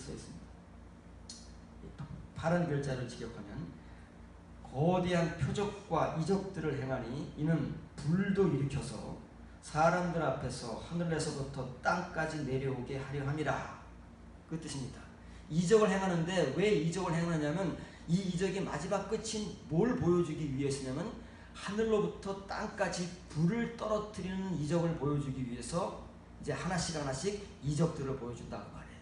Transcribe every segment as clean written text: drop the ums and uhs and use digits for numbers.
써 있습니다. 파란 글자를 직역하면 거대한 표적과 이적들을 행하니 이는 불도 일으켜서 사람들 앞에서 하늘에서부터 땅까지 내려오게 하려 함이라. 그 뜻입니다. 이적을 행하는데 왜 이적을 행하냐면 이 이적의 마지막 끝인 뭘 보여주기 위해서냐면 하늘로부터 땅까지 불을 떨어뜨리는 이적을 보여주기 위해서 이제 하나씩 하나씩 이적들을 보여준다고 말해요.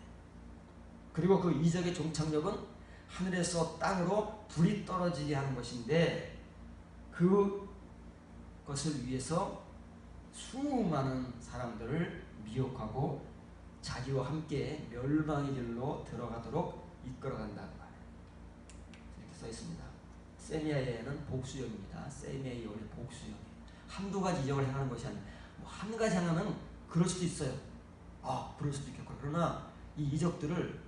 그리고 그 이적의 종착역은 하늘에서 땅으로 불이 떨어지게 하는 것인데 그것을 위해서 수많은 사람들을 미혹하고 자기와 함께 멸망의 길로 들어가도록 이끌어간다고 말해요. 이렇게 써 있습니다. 세미아에는 복수형입니다. 세미아이온의 복수형이에요. 한두 가지 이적을 행하는 것이 아니라 한 가지 하나는 그럴 수도 있어요. 그럴 수도 있겠고. 그러나 이 이적들을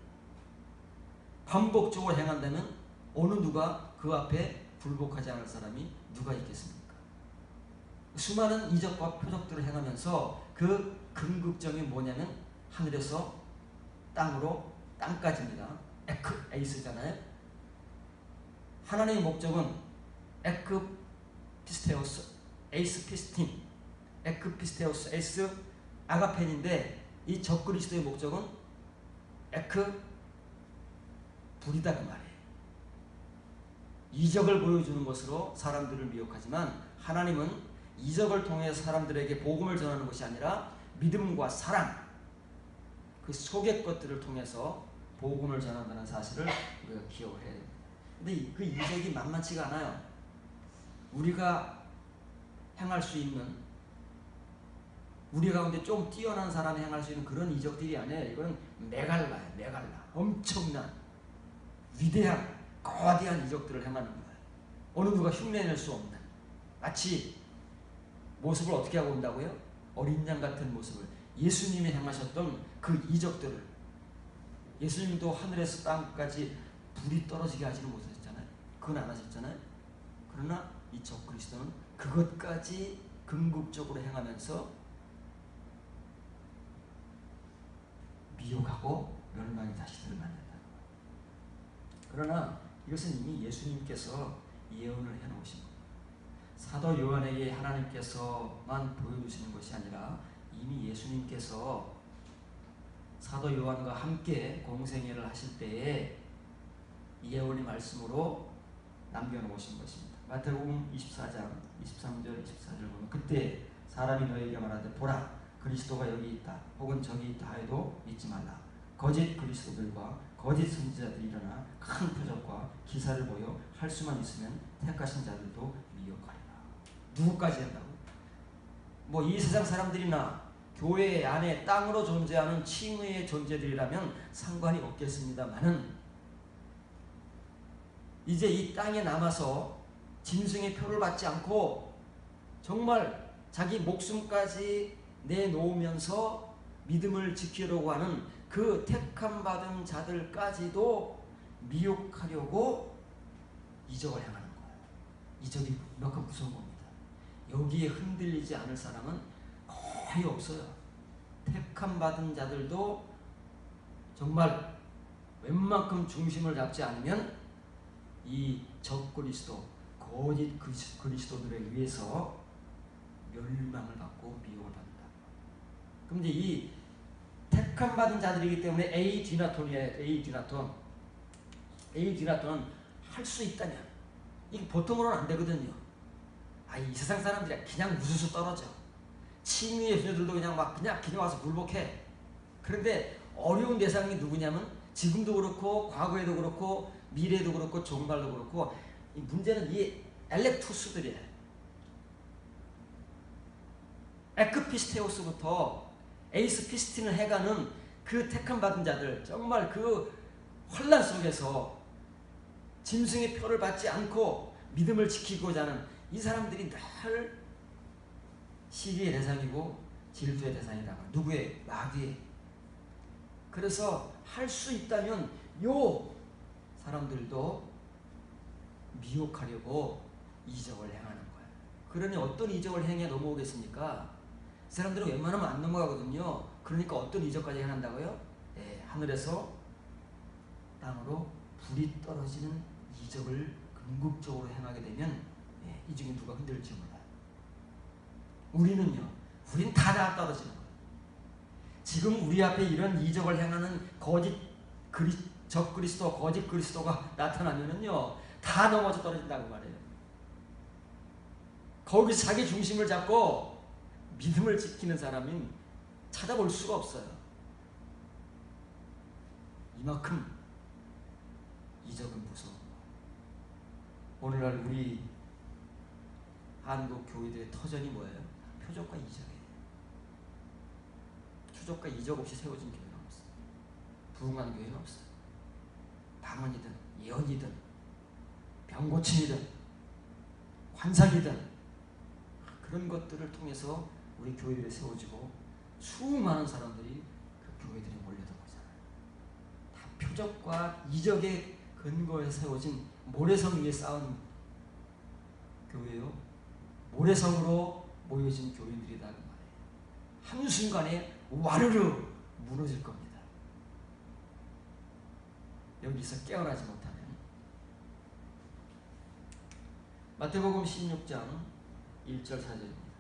반복적으로 행한다면 어느 누가 그 앞에 굴복하지 않을 사람이 누가 있겠습니까? 수많은 이적과 표적들을 행하면서 그 궁극점이 뭐냐면 하늘에서 땅으로 땅까지입니다. 에이스잖아요. 하나님의 목적은 에크피스테오스, 에이스피스틴, 에크피스테오스, 에이스 아가펜인데 이 적그리스도의 목적은 불이다 그 말이에요. 이적을 보여주는 것으로 사람들을 미혹하지만 하나님은 이적을 통해 사람들에게 복음을 전하는 것이 아니라 믿음과 사랑, 그 속의 것들을 통해서 복음을 전한다는 사실을 우리가 기억을 해야 됩니다. 근데 그 이적이 만만치가 않아요. 우리가 행할 수 있는, 우리 가운데 좀 뛰어난 사람이 행할 수 있는 그런 이적들이 아니에요. 이건 메갈라예요. 메갈라. 엄청난 위대한 거대한 이적들을 행하는 거예요. 어느 누가 흉내낼 수 없는, 마치 모습을 어떻게 하고 온다고요? 어린 양 같은 모습을, 예수님이 행하셨던 그 이적들을, 예수님도 하늘에서 땅까지 불이 떨어지게 하지는 못하셨잖아요. 그건 안 하셨잖아요. 그러나 이 적그리스도는 그것까지 궁극적으로 행하면서 미혹하고 멸망의 자식들을 만든다. 그러나 이것은 이미 예수님께서 예언을 해놓으신 겁니다. 사도 요한에게 하나님께서만 보여주시는 것이 아니라 이미 예수님께서 사도 요한과 함께 공생애를 하실 때에 예언의 말씀으로 남겨놓으신 것입니다. 마태복음 24장 23절 24절 보면 그때 사람이 너에게 말하되 보라 그리스도가 여기 있다 혹은 저기 있다 하여도 믿지 말라. 거짓 그리스도들과 거짓 선지자들이 일어나 큰 표적과 기사를 보여 할 수만 있으면 택하신 자들도 미혹하리라. 누구까지 한다고? 뭐 이 세상 사람들이나 교회 안에 땅으로 존재하는 칭의의 존재들이라면 상관이 없겠습니다만은 이제 이 땅에 남아서 짐승의 표를 받지 않고 정말 자기 목숨까지 내놓으면서 믿음을 지키려고 하는 그 택함 받은 자들까지도 미혹하려고 이적을 행하는 거예요. 이적이 몇큼 무서운 겁니다. 여기에 흔들리지 않을 사람은 거의 없어요. 택함 받은 자들도 정말 웬만큼 중심을 잡지 않으면 이 적그리스도, 거짓 그리스도들에 의해서 멸망을 받고 미혹을 받는다. 그럼 이제 이 택함 받은 자들이기 때문에 에이디나톤이에요. 에이디나톤은 할 수 있다면 이게 보통으로는 안 되거든요. 이 세상 사람들이 그냥 우수수 떨어져. 칭의의 소녀들도 그냥 와서 굴복해. 그런데 어려운 대상이 누구냐면 지금도 그렇고 과거에도 그렇고 미래에도 그렇고 종말도 그렇고 이 문제는 이 엘렉투스들이에요. 에크피스테오스부터 에이스피스틴을 해가는 그 택함 받은 자들, 정말 그 혼란 속에서 짐승의 표를 받지 않고 믿음을 지키고자 하는 이 사람들이 늘 시기의 대상이고 질투의 대상이다. 누구의? 마귀의. 그래서 할 수 있다면 요 사람들도 미혹하려고 이적을 행하는 거예요. 그러니 어떤 이적을 행해 넘어오겠습니까? 사람들은 웬만하면 안 넘어가거든요. 그러니까 어떤 이적까지 행한다고요? 하늘에서 땅으로 불이 떨어지는 이적을 궁극적으로 행하게 되면 이 중에 누가 흔들릴지 몰라요. 우리는 다 떨어지는 거예요. 지금 우리 앞에 이런 이적을 행하는 적 그리스도, 거짓 그리스도가 나타나면은요, 다 넘어져 떨어진다고 말해요. 거기 자기 중심을 잡고 믿음을 지키는 사람은 찾아볼 수가 없어요. 이만큼 이적은 무서운 거예요. 오늘날 우리 한국 교회들의 터전이 뭐예요? 표적과 이적이에요. 표적과 이적 없이 세워진 교회는 없어요. 부흥한 교회는 없어요. 방언이든 예언이든 병고침이든 환상이든 그런 것들을 통해서 우리 교회들이 세워지고 수많은 사람들이 그 교회들에 몰려든 거잖아요. 다 표적과 이적의 근거에 세워진 모래성 위에 쌓은 교회요. 모래성으로 모여진 교인들이다 그 말이에요. 한순간에 와르르 무너질 겁니다. 여기서 깨어나지 못하면. 마태복음 16장 1절 4절입니다.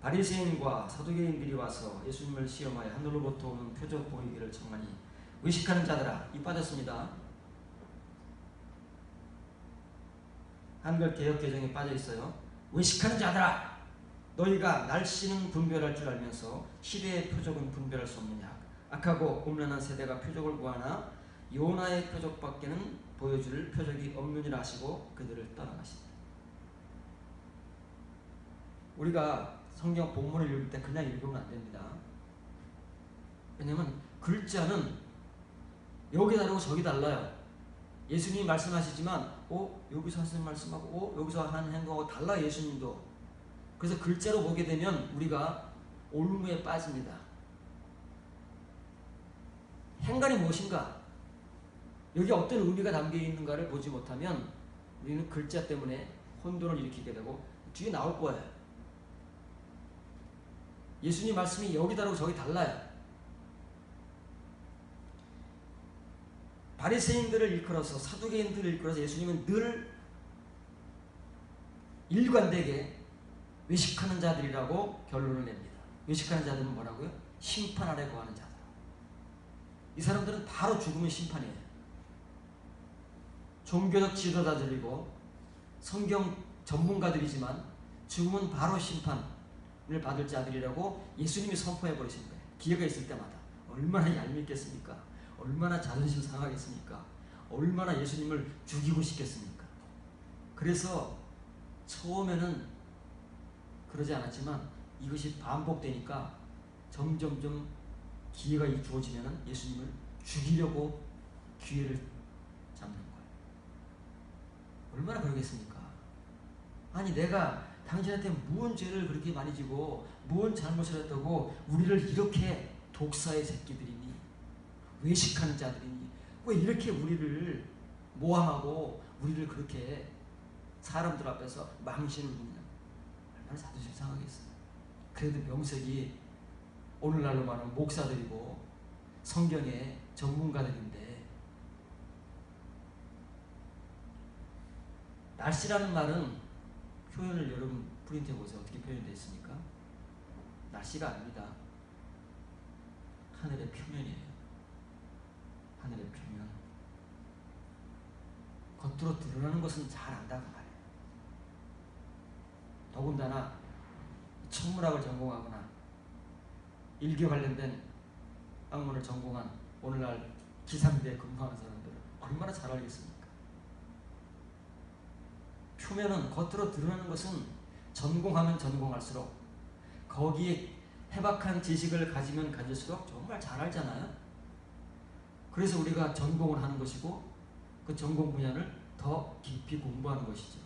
바리새인과 사두개인들이 와서 예수님을 시험하여 하늘로부터 오는 표적 보이기를 청하니 의식하는 자들아. 이 빠졌습니다. 한글 개역 개정에 빠져 있어요. 의식하는 자들아, 너희가 날씨는 분별할 줄 알면서 시대의 표적은 분별할 수 없느냐. 악하고 음란한 세대가 표적을 구하나 요나의 표적밖에는 보여줄 표적이 없느니라 하시고 그들을 떠나가시다. 우리가 성경 본문을 읽을 때 그냥 읽으면 안 됩니다. 왜냐하면 글자는 여기 다르고 저기 달라요. 예수님이 말씀하시지만 여기서 하시는 말씀하고 여기서 하는 행동하고 달라 예수님도. 그래서 글자로 보게 되면 우리가 올무에 빠집니다. 행간이 무엇인가? 여기 어떤 의미가 담겨 있는가를 보지 못하면 우리는 글자 때문에 혼돈을 일으키게 되고 뒤에 나올 거예요. 예수님 말씀이 여기 다르고 저기 달라요. 바리새인들을 일컬어서 사두개인들을 일컬어서 예수님은 늘 일관되게 외식하는 자들이라고 결론을 냅니다. 외식하는 자들은 뭐라고요? 심판 아래 거하는 자들. 이 사람들은 바로 죽으면 심판이에요. 종교적 지도자들이고 성경 전문가들이지만 죽으면 바로 심판을 받을 자들이라고 예수님이 선포해 버리신 거예요. 기회가 있을 때마다. 얼마나 얄밉겠습니까? 얼마나 자존심 상하겠습니까? 얼마나 예수님을 죽이고 싶겠습니까? 그래서 처음에는 그러지 않았지만 이것이 반복되니까 점점점 기회가 주어지면 예수님을 죽이려고 기회를 잡는 거예요. 얼마나 그러겠습니까? 아니 내가 당신한테 무슨 죄를 그렇게 많이 지고 무슨 잘못을 했다고 우리를 이렇게 독사의 새끼들이니 외식하는 자들이니 왜 이렇게 우리를 모함하고 우리를 그렇게 사람들 앞에서 망신을 주느냐. 얼마나 자존심 상하겠어요. 그래도 명색이 오늘날로 말하면 목사들이고 성경의 전문가들인데 날씨라는 말은 표현을 여러분 프린트해 보세요. 어떻게 표현되어 있습니까? 날씨가 아닙니다. 하늘의 표면이에요. 하늘의 표면. 겉으로 드러나는 것은 잘 안다고 말해요. 더군다나 천문학을 전공하거나 일교 관련된 학문을 전공한 오늘날 기상대에 근무하는 사람들은 얼마나 잘 알겠습니까? 표면은 겉으로 드러나는 것은 전공하면 전공할수록 거기에 해박한 지식을 가지면 가질수록 정말 잘 알잖아요. 그래서 우리가 전공을 하는 것이고 그 전공 분야를 더 깊이 공부하는 것이죠.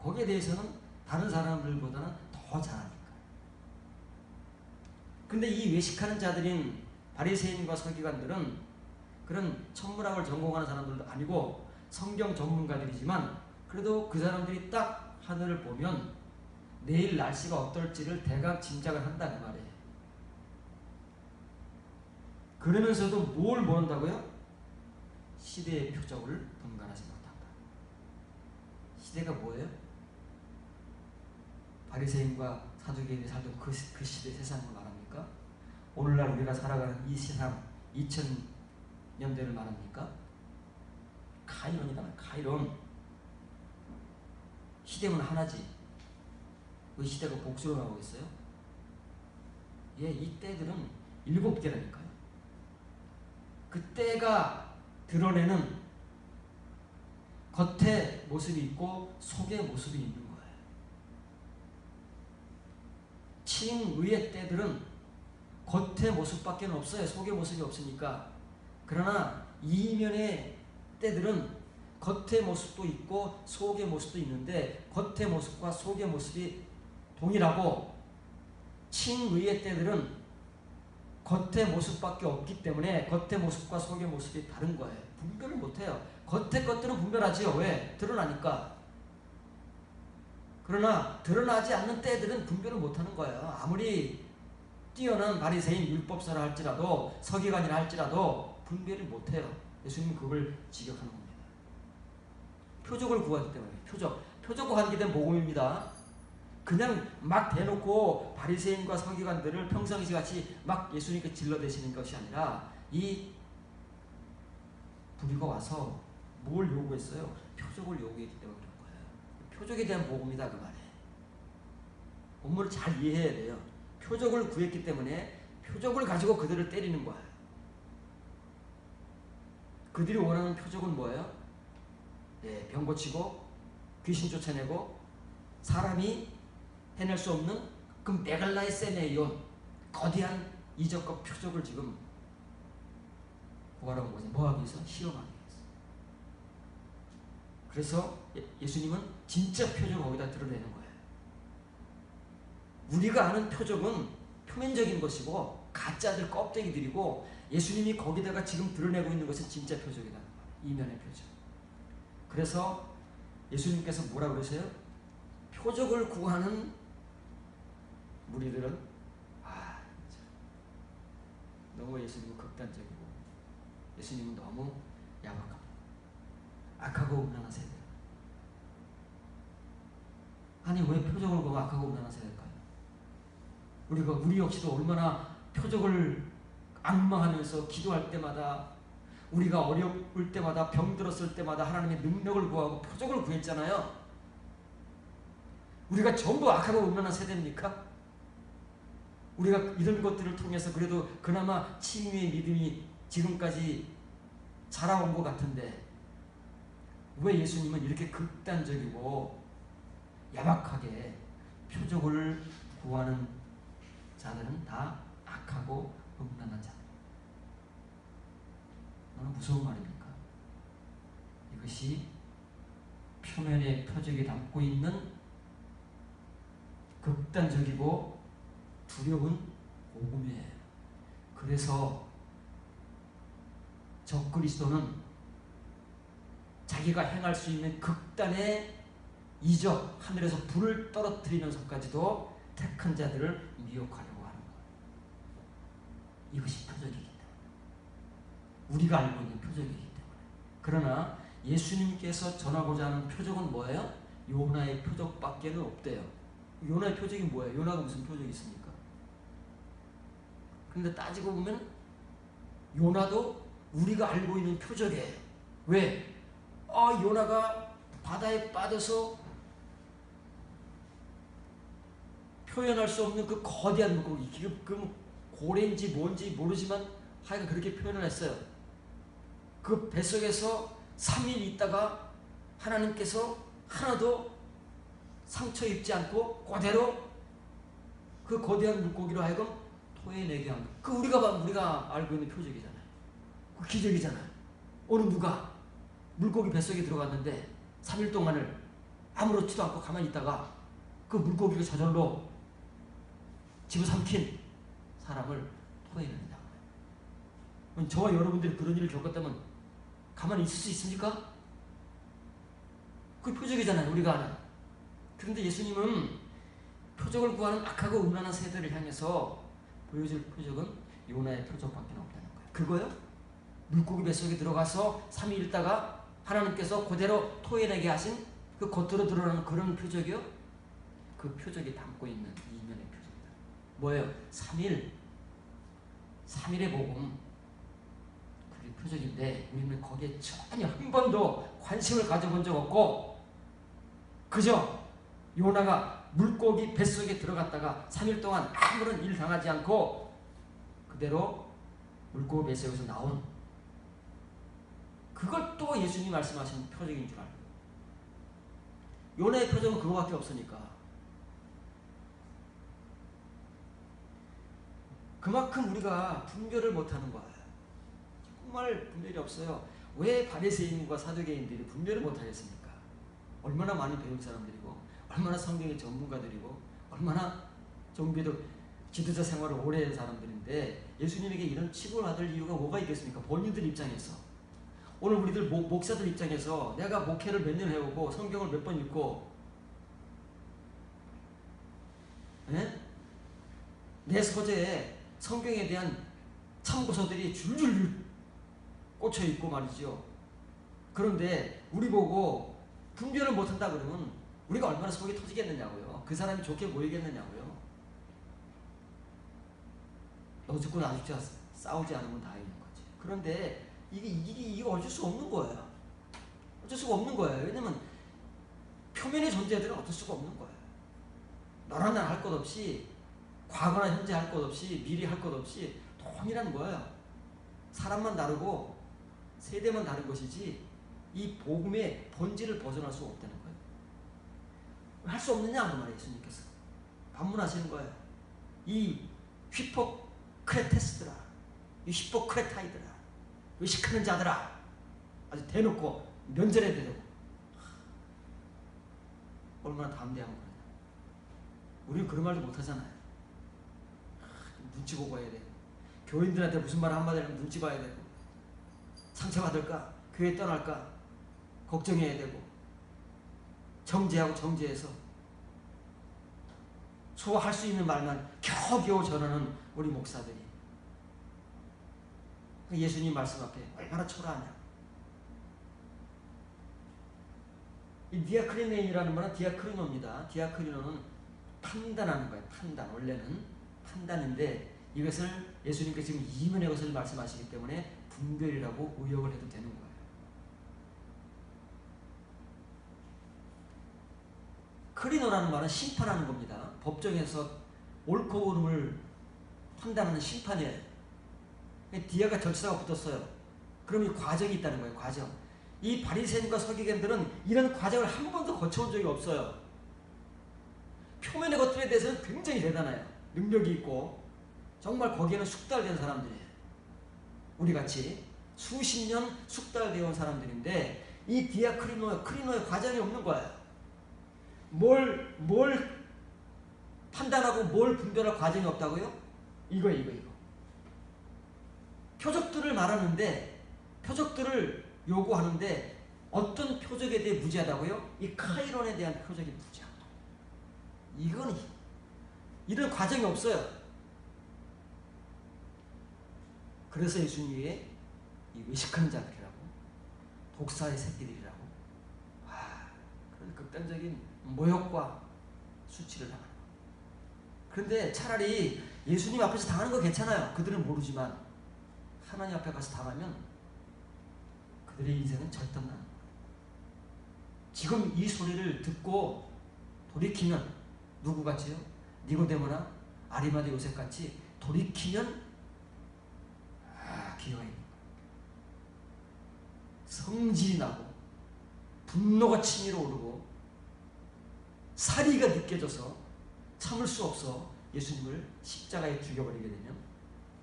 거기에 대해서는 다른 사람들보다는 더 잘하니까. 근데 이 외식하는 자들인 바리새인과 서기관들은 그런 천문학을 전공하는 사람들도 아니고 성경 전문가들이지만 그래도 그 사람들이 딱 하늘을 보면 내일 날씨가 어떨지를 대강 짐작을 한다는 말이에요. 그러면서도 뭘 모른다고요? 시대의 표적을 분간하지 못한다. 시대가 뭐예요? 바리새인과 사두개인이 살던 그 시대 세상을 말합니까? 오늘날 우리가 살아가는 이 세상 2000년대를 말합니까? 카이론이다. 카이론. 시대는 하나지. 왜 시대가 복수로 나오고 있어요? 예, 이 때들은 7개라니까요. 그 때가 드러내는 겉의 모습이 있고 속의 모습이 있는 거예요. 칭의의 때들은 겉의 모습밖에 없어요. 속의 모습이 없으니까. 그러나 이면의 때들은 겉의 모습도 있고 속의 모습도 있는데 겉의 모습과 속의 모습이 동일하고, 칭의의 때들은 겉의 모습밖에 없기 때문에 겉의 모습과 속의 모습이 다른 거예요. 분별을 못해요. 겉의 것들은 분별하지요. 왜? 드러나니까. 그러나 드러나지 않는 때들은 분별을 못하는 거예요. 아무리 뛰어난 바리새인 율법사라 할지라도 서기관이라 할지라도 분별을 못해요. 예수님은 그걸 지적하는 겁니다. 표적을 구하기 때문에. 표적 구하기 된 복음입니다. 그냥 막 대놓고 바리새인과 서기관들을 평상시 같이 막 예수님께 질러대시는 것이 아니라, 이 부류가 와서 뭘 요구했어요? 표적을 요구했기 때문에 그런 거예요. 표적에 대한 복음이다 그 말이에요. 본문을 잘 이해해야 돼요. 표적을 구했기 때문에 표적을 가지고 그들을 때리는 거예요. 그들이 원하는 표적은 뭐예요? 네, 병 고치고 귀신 쫓아내고 사람이 해낼 수 없는 그 메갈라의 세네이온, 거대한 이적과 표적을 지금 구하라고 온 거죠. 뭐 하기 위해서? 시험하기 위해서. 그래서 예수님은 진짜 표적을 거기다 드러내는 거예요. 우리가 아는 표적은 표면적인 것이고 가짜들 껍데기들이고, 예수님이 거기다가 지금 드러내고 있는 것은 진짜 표적이다. 이면의 표적. 그래서 예수님께서 뭐라고 그러세요? 표적을 구하는 무리들은 너무 예수님은 극단적이고 예수님은 너무 야박합니다. 악하고 음란한 세대. 아니 왜 표적을 구하고 악하고 음란한 세대일까요? 우리 역시도 얼마나 표적을 악망하면서 기도할 때마다, 우리가 어려울 때마다, 병들었을 때마다 하나님의 능력을 구하고 표적을 구했잖아요. 우리가 전부 악하고 음란한 세대입니까? 우리가 이런 것들을 통해서 그래도 그나마 칭의의 믿음이 지금까지 자라온 것 같은데, 왜 예수님은 이렇게 극단적이고 야박하게 표적을 구하는 자들은 다 악하고 음란한 자들? 너무 무서운 말입니까? 이것이 표면의 표적이 담고 있는 극단적이고 두려운 복음이에요. 그래서 적그리스도는 자기가 행할 수 있는 극단의 이적, 하늘에서 불을 떨어뜨리면서까지도 택한 자들을 미혹하려고 하는 거예요. 이것이 표적이기 때문에. 우리가 알고 있는 표적이기 때문에. 그러나 예수님께서 전하고자 하는 표적은 뭐예요? 요나의 표적밖에는 없대요. 요나의 표적이 뭐예요? 요나가 무슨 표적이 있습니까? 그런데 따지고 보면 요나도 우리가 알고 있는 표적이에요. 왜? 요나가 바다에 빠져서 표현할 수 없는 그 거대한 물고기, 그 고래인지 뭔지 모르지만 하여간 그렇게 표현을 했어요. 그 뱃속에서 3일 있다가 하나님께서 하나도 상처 입지 않고 그대로 그 거대한 물고기로 하여금 토해내게 한 거. 그 우리가 알고 있는 표적이잖아요. 그 기적이잖아요. 어느 누가 물고기 뱃속에 들어갔는데 3일 동안을 아무렇지도 않고 가만히 있다가 그 물고기가 저절로 집어삼킨 사람을 토해낸다. 저와 여러분들이 그런 일을 겪었다면 가만히 있을 수 있습니까? 그 표적이잖아요. 우리가 아는. 그런데 예수님은 표적을 구하는 악하고 음란한 세대를 향해서 보여줄 표적은 요나의 표적밖에 없다는 거예요. 그거요? 물고기 뱃속에 들어가서 3일 있다가 하나님께서 그대로 토해내게 하신 그 겉으로 드러나는 그런 표적이요? 그 표적이 담고 있는 이면의 표적이다. 뭐예요? 3일의 복음. 그게 표적인데 우리는 거기에 전혀 한 번도 관심을 가져본 적 없고 그저 요나가 물고기 뱃속에 들어갔다가 3일 동안 아무런 일 당하지 않고 그대로 물고기 뱃속에서 나온 그걸 또 예수님이 말씀하신 표적인 줄 알고 요나의 표적은 그거밖에 없으니까 그만큼 우리가 분별을 못하는 거예요. 정말 분별이 없어요. 왜 바리새인과 사두개인들이 분별을 못하겠습니까? 얼마나 많이 배운 사람들이고 얼마나 성경의 전문가들이고 얼마나 정비도 지도자 생활을 오래 한 사람들인데 예수님에게 이런 취급을 받을 이유가 뭐가 있겠습니까? 본인들 입장에서 오늘 우리들 목사들 입장에서 내가 목회를 몇 년 해오고 성경을 몇 번 읽고 내 서재에 성경에 대한 참고서들이 줄줄줄 꽂혀있고 말이죠. 그런데 우리 보고 분별을 못한다 그러면 우리가 얼마나 속이 터지겠느냐고요. 그 사람이 좋게 보이겠느냐고요. 너 죽고 나 죽자 싸우지 않으면 다행인 거지. 그런데 이게 어쩔 수 없는 거예요. 어쩔 수가 없는 거예요. 왜냐면 표면의 존재들은 어쩔 수가 없는 거예요. 너랑 난 할 것 없이 과거나 현재 할 것 없이 미래 할 것 없이 동일한 거예요. 사람만 다르고 세대만 다른 것이지 이 복음의 본질을 벗어날 수 없다는 거예요. 할 수 없느냐 그 말이에요. 예수님께서 반문하시는 거예요. 이 휘포크레테스들아, 이 히포크레타이들아, 의식하는 자들아, 아주 대놓고 면전에 대고 얼마나 담대한 거예요. 우리는 그런 말도 못하잖아요. 눈치 보고 해야 돼. 교인들한테 무슨 말 한마디 하면 눈치 봐야 되고 상처받을까? 교회 떠날까? 걱정해야 되고 정죄하고 정죄해서 소화할 수 있는 말만 겨우겨우 전하는 우리 목사들이 예수님 말씀 앞에 얼마나 초라하냐. 이 디아크리네이라는 말은 디아크리노입니다. 디아크리노는 판단하는 거예요. 판단. 원래는 판단인데 이것을 예수님께서 지금 이면의 것을 말씀하시기 때문에 분별이라고 의역을 해도 되는 거예요. 크리노라는 말은 심판하는 겁니다. 법정에서 옳고 그름을 판단하는 심판이에요. 디아가 절차가 붙었어요. 그럼 이 과정이 있다는 거예요. 과정. 이 바리새인과 서기관들은 이런 과정을 한 번도 거쳐온 적이 없어요. 표면의 것들에 대해서는 굉장히 대단해요. 능력이 있고 정말 거기에는 숙달된 사람들이에요. 우리같이 수십 년 숙달되어 온 사람들인데 이 크리노의 과정이 없는 거예요. 뭘 판단하고 뭘 분별할 과정이 없다고요? 이거. 표적들을 말하는데 표적들을 요구하는데 어떤 표적에 대해 무지하다고요? 이 카이론에 대한 표적이 무지하다. 이건 이런 과정이 없어요. 그래서 예수님이 이 외식하는 자들이라고 독사의 새끼들이라고 그런 극단적인 모욕과 수치를 당하는 거예요. 그런데 차라리 예수님 앞에서 당하는 거 괜찮아요. 그들은 모르지만 하나님 앞에 가서 당하면 그들의 인생은 절단나는 거예요. 지금 이 소리를 듣고 돌이키면 누구같이요? 니고데모나 아리마대 요셉같이 돌이키면 기회가 있는 거예요. 성질이 나고 분노가 치밀어 오르고 사리가 느껴져서 참을 수 없어 예수님을 십자가에 죽여버리게 되면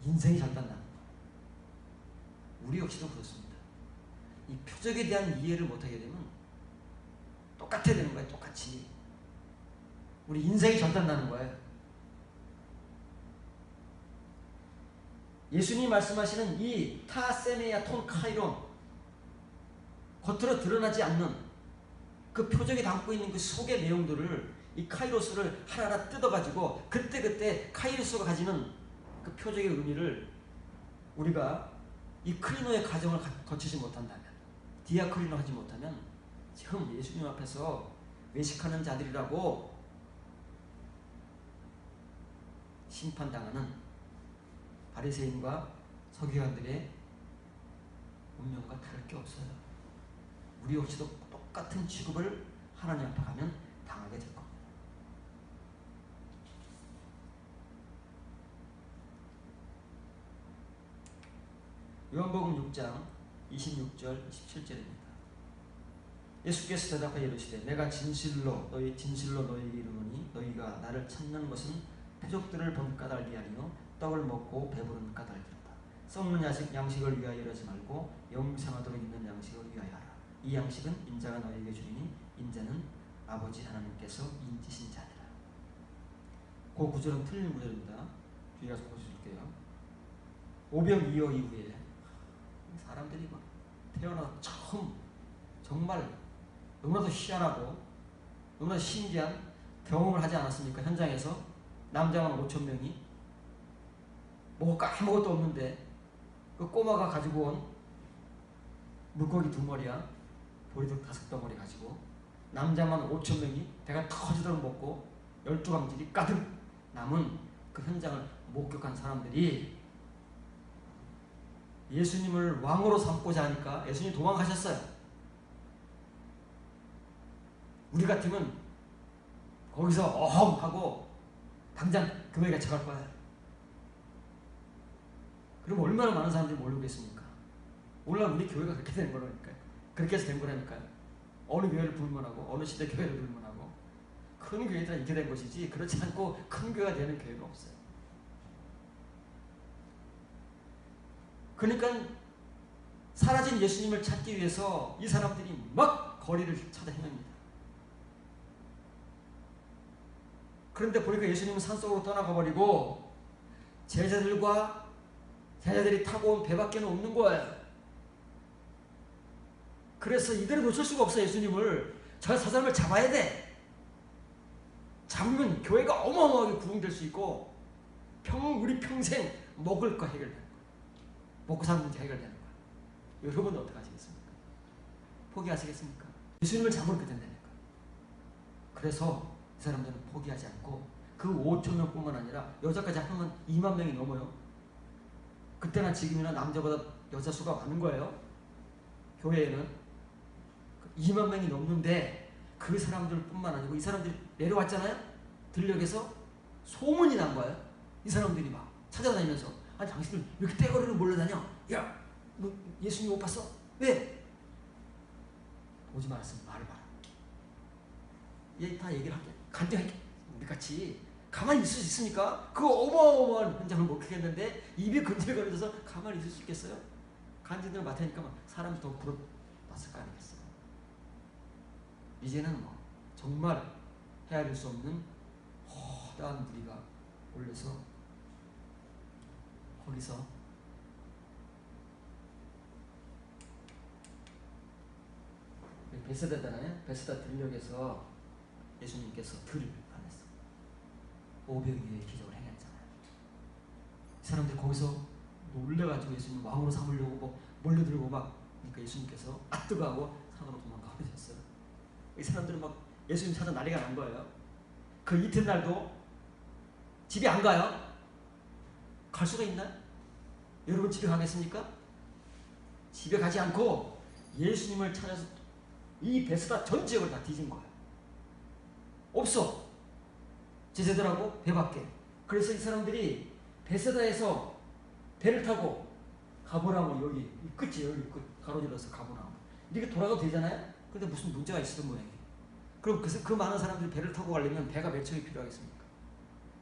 인생이 절단나는 거예요. 우리 역시도 그렇습니다. 이 표적에 대한 이해를 못하게 되면 똑같아야 되는 거예요. 똑같이. 우리 인생이 절단나는 거예요. 예수님이 말씀하시는 이 타세메야 톤 카이론, 겉으로 드러나지 않는 그 표적이 담고 있는 그 속의 내용들을 이 카이로스를 하나하나 뜯어가지고 그때그때 카이로스가 가지는 그 표적의 의미를 우리가 이 크리노의 과정을 거치지 못한다면, 디아크리노 하지 못하면 지금 예수님 앞에서 외식하는 자들이라고 심판당하는 바리새인과 서기관들의 운명과 다를 게 없어요. 우리 역시도 똑같은 취급을 하나님 앞에 가면 당하게 될 겁니다. 요한복음 6장 26절 27절입니다. 예수께서 대답하여 이르시되 내가 진실로 너희에게 이르노니 너희가 나를 찾는 것은 표적들을 본 까닭이 아니요 떡을 먹고 배부른 까닭이로다. 썩는 양식을 위하여 이러지 말고 영생하도록 있는 양식을 위하여 하라. 이 양식은 인자가 너희에게 주리니 인자는 아버지 하나님께서 인지신 자니라. 그 구절은 틀린 구절입니다. 뒤에 가서 보실게요. 오병이어 이후에 사람들이 막 태어나서 처음 정말 너무나도 희한하고 너무나도 신기한 경험을 하지 않았습니까? 현장에서 남자만 5천 명이 먹을 거 아무것도 없는데 그 꼬마가 가지고 온 물고기 2마리야 보리떡 5덩어리 가지고 남자만 5천 명이 배가 터지도록 먹고 12광질이 가득 남은 그 현장을 목격한 사람들이 예수님을 왕으로 삼고자 하니까 예수님이 도망가셨어요. 우리 같으면 거기서 어흥 하고 당장 교회에 갇혀갈 거예요. 그럼 얼마나 많은 사람들이 모르겠습니까? 오늘날 우리 교회가 그렇게 된 거라니까요. 그렇게 해서 된 거라니까요. 어느 교회를 불문하고 어느 시대 교회를 불문하고 큰 교회들은 이렇게 된 것이지 그렇지 않고 큰 교회가 되는 교회가 없어요. 그러니까 사라진 예수님을 찾기 위해서 이 사람들이 막 거리를 찾아 헤맵니다. 그런데 보니까 예수님은 산속으로 떠나가 버리고 제자들이 타고 온 배밖에 없는 거예요. 그래서 이대로 놓칠 수가 없어요. 예수님을. 저 사람을 잡아야 돼. 잡으면 교회가 어마어마하게 부흥될 수 있고 우리 평생 먹을 거 해결되는 거예요. 먹고 사는 문제 해결되는 거예요. 여러분은 어떻게 하시겠습니까? 포기하시겠습니까? 예수님을 잡으면 된다니까. 그래서 이 사람들은 포기하지 않고 그 5천 명뿐만 아니라 여자까지 하면 2만 명이 넘어요. 그때나 지금이나 남자보다 여자 수가 많은 거예요. 교회에는 2만 명이 넘는데 그 사람들뿐만 아니고 이 사람들이 내려왔잖아요. 들녘에서 소문이 난 거예요. 이 사람들이 막 찾아다니면서 아니 당신들 왜 이렇게 떼거리로 몰려다녀? 야, 너 예수님 못 봤어? 왜? 오지 말았으면 말을 봐라. 얘 다 얘기를 할게. 간증할게. 우리같이 가만히 있을 수 있습니까? 그 어마어마한 현장을 목격했는데 입이 근질거려져서 가만히 있을 수 있겠어요? 간증을 맡으니까 사람이 더 불어났을 거 아니겠어요? 이제는 뭐 정말 헤아릴 수 없는 허다한 무리가 올려서 거기서 베세다잖아요. 베세다 들녘에서 예수님께서 들을 안했어. 오병이어의 기적을 행했잖아요. 이 사람들이 거기서 놀래가지고 예수님 왕으로 삼으려고 뭐 몰려들고 막 그러니까 예수님께서 뜨거워하고 산으로 도망가 버리셨어요. 이 사람들은 막 예수님 찾아 난리가 난 거예요. 그 이튿날도 집에 안 가요. 갈 수가 있나요? 여러분 집에 가겠습니까? 집에 가지 않고 예수님을 찾아서 이 베스다 전 지역을 다 뒤진 거예요. 없어. 제자들하고 배밖에. 그래서 이 사람들이 베세다에서 배를 타고 가버나무 여기 이 끝이 여기 끝 가로질러서 가버나무 이렇게 돌아가도 되잖아요. 근데 무슨 문제가 있었던 모양이에요. 그럼 그 많은 사람들이 배를 타고 가려면 배가 몇 척이 필요하겠습니까?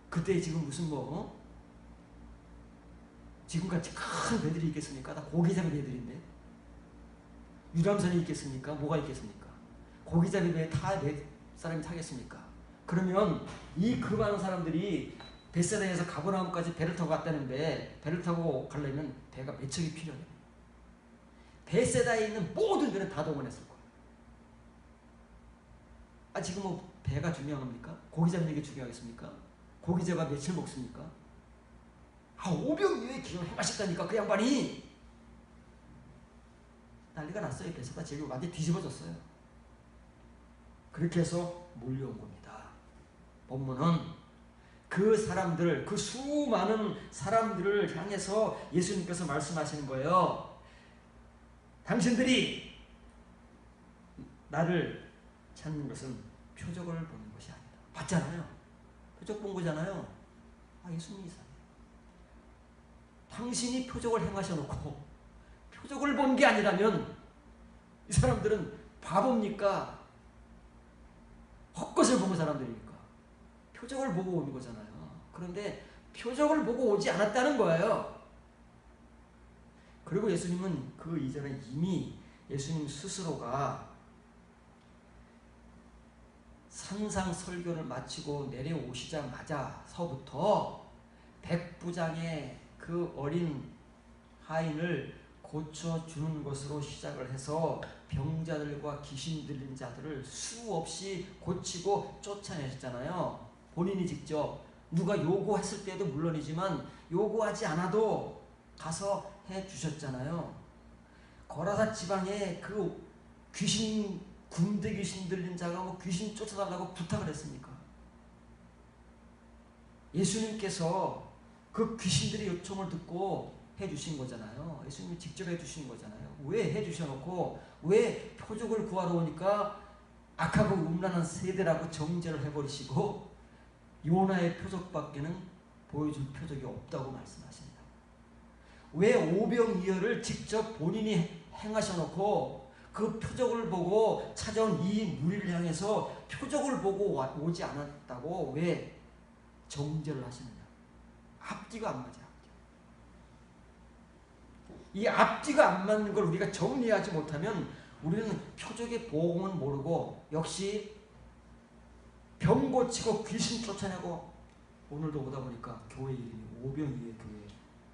그때 지금 무슨 지금같이 큰 배들이 있겠습니까? 다 고기잡이 배들인데 유람선이 있겠습니까? 뭐가 있겠습니까? 고기잡이 배에 몇 사람이 타겠습니까? 그러면 그 많은 사람들이 베세다에서 가버나움까지 배를 타고 갔다는데 배를 타고 가려면 배가 몇 척이 필요해요. 베세다에 있는 모든 배는 다 동원했을 거예요. 지금 배가 중요합니까? 고기 잡는 게 중요하겠습니까? 고기잡이가 며칠 먹습니까? 오병이어의 기적을 행하셨다니까 그 양반이. 난리가 났어요. 베세다 지역이 완전히 뒤집어졌어요. 그렇게 해서 몰려온 겁니다. 본문은 그 사람들, 그 수많은 사람들을 향해서 예수님께서 말씀하시는 거예요. 당신들이 나를 찾는 것은 표적을 보는 것이 아니다. 봤잖아요. 표적 본 거잖아요. 예수님이 이상해요. 당신이 표적을 행하셔놓고 표적을 본 게 아니라면 이 사람들은 바보입니까? 헛것을 본 사람들입니까? 표적을 보고 오는 거잖아요. 그런데 표적을 보고 오지 않았다는 거예요. 그리고 예수님은 그 이전에 이미 예수님 스스로가 산상 설교를 마치고 내려오시자마자서부터 백부장의 그 어린 하인을 고쳐주는 것으로 시작을 해서 병자들과 귀신 들린 자들을 수없이 고치고 쫓아내셨잖아요. 본인이 직접 누가 요구했을 때도 물론이지만 요구하지 않아도 가서 해주셨잖아요. 거라사 지방에 그 군대 귀신 들린 자가 뭐 귀신 쫓아달라고 부탁을 했습니까? 예수님께서 그 귀신들의 요청을 듣고 해주신 거잖아요. 예수님이 직접 해주신 거잖아요. 왜 해주셔놓고 왜 표적을 구하러 오니까 악하고 음란한 세대라고 정죄를 해버리시고 요나의 표적밖에는 보여줄 표적이 없다고 말씀하십니다. 왜 오병이어를 직접 본인이 행하셔놓고 그 표적을 보고 찾아온 이 무리를 향해서 표적을 보고 오지 않았다고 왜 정죄를 하시느냐. 앞뒤가 안 맞아요. 이 앞뒤가 안 맞는 걸 우리가 정리하지 못하면 우리는 표적의 복음은 모르고 역시 병 고치고 귀신 쫓아내고 오늘도 오다 보니까 교회 이름이 오병이의 교회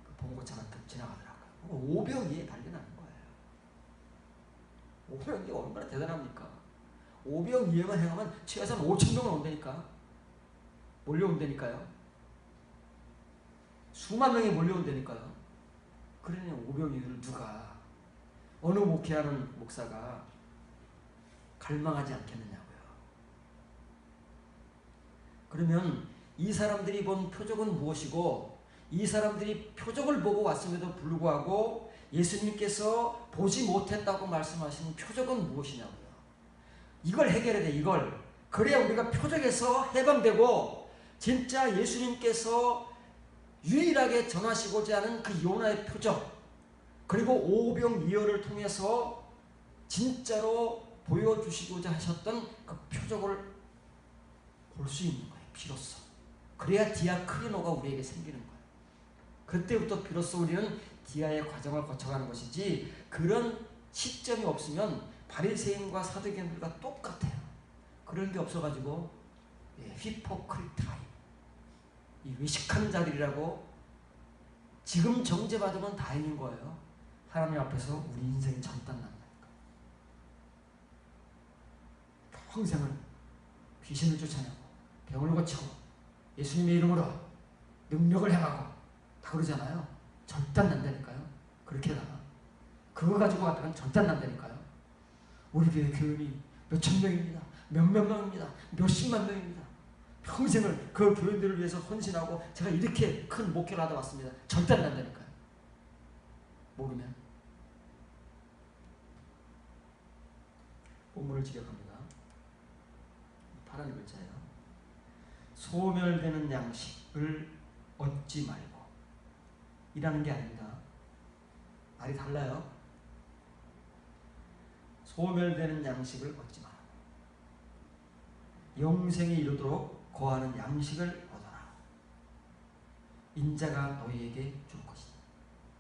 그 봉고차가 지나가더라고요. 오병이에 난리 나는 거예요. 오병이 얼마나 대단합니까? 오병이에만 행하면 최소한 5,000명은 온다니까. 몰려온다니까요. 수만 명이 몰려온다니까요. 그러니 오병이어를 누가 어느 목회하는 목사가 갈망하지 않겠느냐고요. 그러면 이 사람들이 본 표적은 무엇이고 이 사람들이 표적을 보고 왔음에도 불구하고 예수님께서 보지 못했다고 말씀하시는 표적은 무엇이냐고요. 이걸 해결해야 돼. 이걸. 그래야 우리가 표적에서 해방되고 진짜 예수님께서 유일하게 전하시고자 하는 그 요나의 표적 그리고 오병이어를 통해서 진짜로 보여주시고자 하셨던 그 표적을 볼 수 있는 거예요. 비로소. 그래야 디아크리노가 우리에게 생기는 거예요. 그때부터 비로소 우리는 디아의 과정을 거쳐가는 것이지 그런 시점이 없으면 바리새인과 사두개인들과 똑같아요. 그런 게 없어가지고 히포크리타임 이 외식하는 자들이라고 지금 정죄받으면 다행인 거예요. 하나님 앞에서 우리 인생이 절단난다니까. 평생을 귀신을 쫓아내고 병을 고치고 예수님의 이름으로 능력을 행하고 다 그러잖아요. 절단난다니까요. 그렇게 하다가 그거 가지고 갔다가 절단난다니까요. 우리 교회 교인이 몇천 명입니다. 몇몇 명입니다. 몇십만 명입니다. 평생을 그 교인들을 위해서 헌신하고 제가 이렇게 큰 목회를 하다 왔습니다. 절대 안 난다니까요. 모르면. 본문을 지적합니다. 파란 글자예요. 소멸되는 양식을 얻지 말고 이라는 게 아닙니다. 말이 달라요. 소멸되는 양식을 얻지 마라. 영생에 이르도록 거하는 양식을 얻어라. 인자가 너희에게 줄 것이다.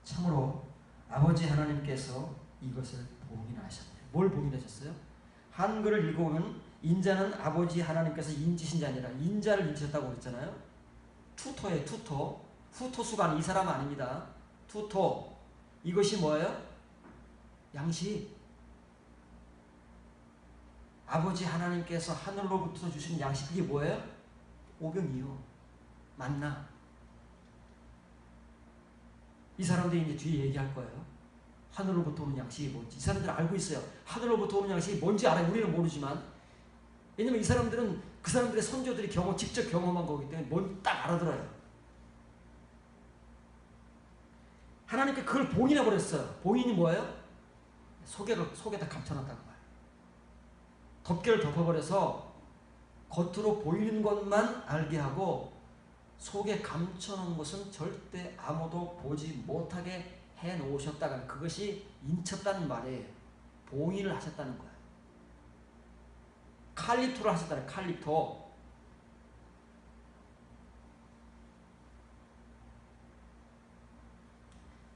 참으로 아버지 하나님께서 이것을 봉인하셨네요. 뭘 봉인하셨어요? 한글을 읽어보면 인자는 아버지 하나님께서 인지신 자 아니라 인자를 인지셨다고 그랬잖아요. 투토예요. 투토. 후토수가 아닌 이 사람 아닙니다. 투토. 이것이 뭐예요? 양식. 아버지 하나님께서 하늘로부터 주신 양식 그게 뭐예요? 오병이요. 만나. 이 사람들이 이제 뒤에 얘기할 거예요. 하늘로부터 오는 양식이 뭔지 이 사람들은 알고 있어요. 하늘로부터 오는 양식이 뭔지 알아요. 우리는 모르지만. 왜냐면 이 사람들은 그 사람들의 선조들이 직접 경험한 거기 때문에 뭔지 딱 알아들어요. 하나님께 그걸 봉인해 버렸어요. 봉인이 뭐예요? 속에다 감춰놨다고 말이에요. 덮개를 덮어버려서 겉으로 보이는 것만 알게 하고 속에 감춰놓은 것은 절대 아무도 보지 못하게 해놓으셨다가 그것이 인쳤다는 말이에요. 봉인을 하셨다는 거예요. 칼립토를 하셨다는 칼립토.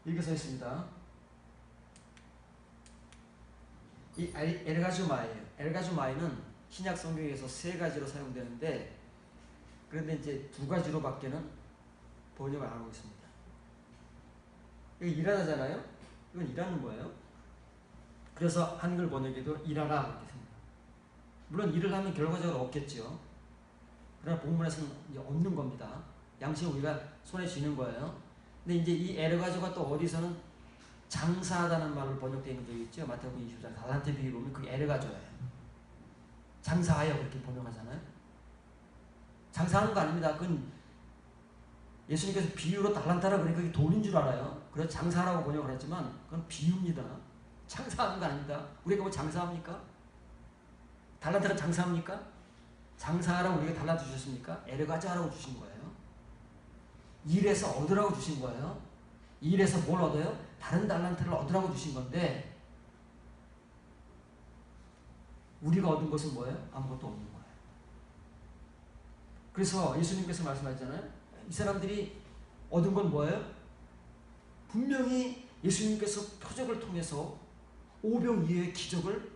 이렇게 써 있습니다. 이 엘가주마예요. 엘가주마이는 신약 성경에서 3가지로 사용되는데 그런데 이제 2가지로밖에는 번역을 안 하고 있습니다. 이거 일하다잖아요. 이건 일하는 거예요. 그래서 한글 번역에도 일하라 이렇게 씁니다. 물론 일을 하면 결과적으로 얻겠죠. 그러나 본문에서는 이제 얻는 겁니다. 양식을 우리가 손에 쥐는 거예요. 근데 이제 이 에르가조가 또 어디서는 장사하다는 말로 번역되어 있는 게 있죠. 마태복음 20장 달란트 비유 보면 그게 에르가조예요. 장사하여 그렇게 번역하잖아요. 장사하는 거 아닙니다. 그건 예수님께서 비유로 달란트라 그러니까 그게 돈인 줄 알아요. 그래서 장사라고 번역을 했지만 그건 비유입니다. 장사하는 거 아닙니다. 우리가 뭐 장사합니까? 달란트가 장사합니까? 장사하라고 우리가 달란트 주셨습니까? 에르가조 하라고 주신 거예요. 일해서 얻으라고 주신 거예요. 일해서 뭘 얻어요? 다른 달란트를 얻으라고 주신 건데 우리가 얻은 것은 뭐예요? 아무것도 없는 거예요. 그래서 예수님께서 말씀하셨잖아요. 이 사람들이 얻은 건 뭐예요? 분명히 예수님께서 표적을 통해서 오병 이어의 기적을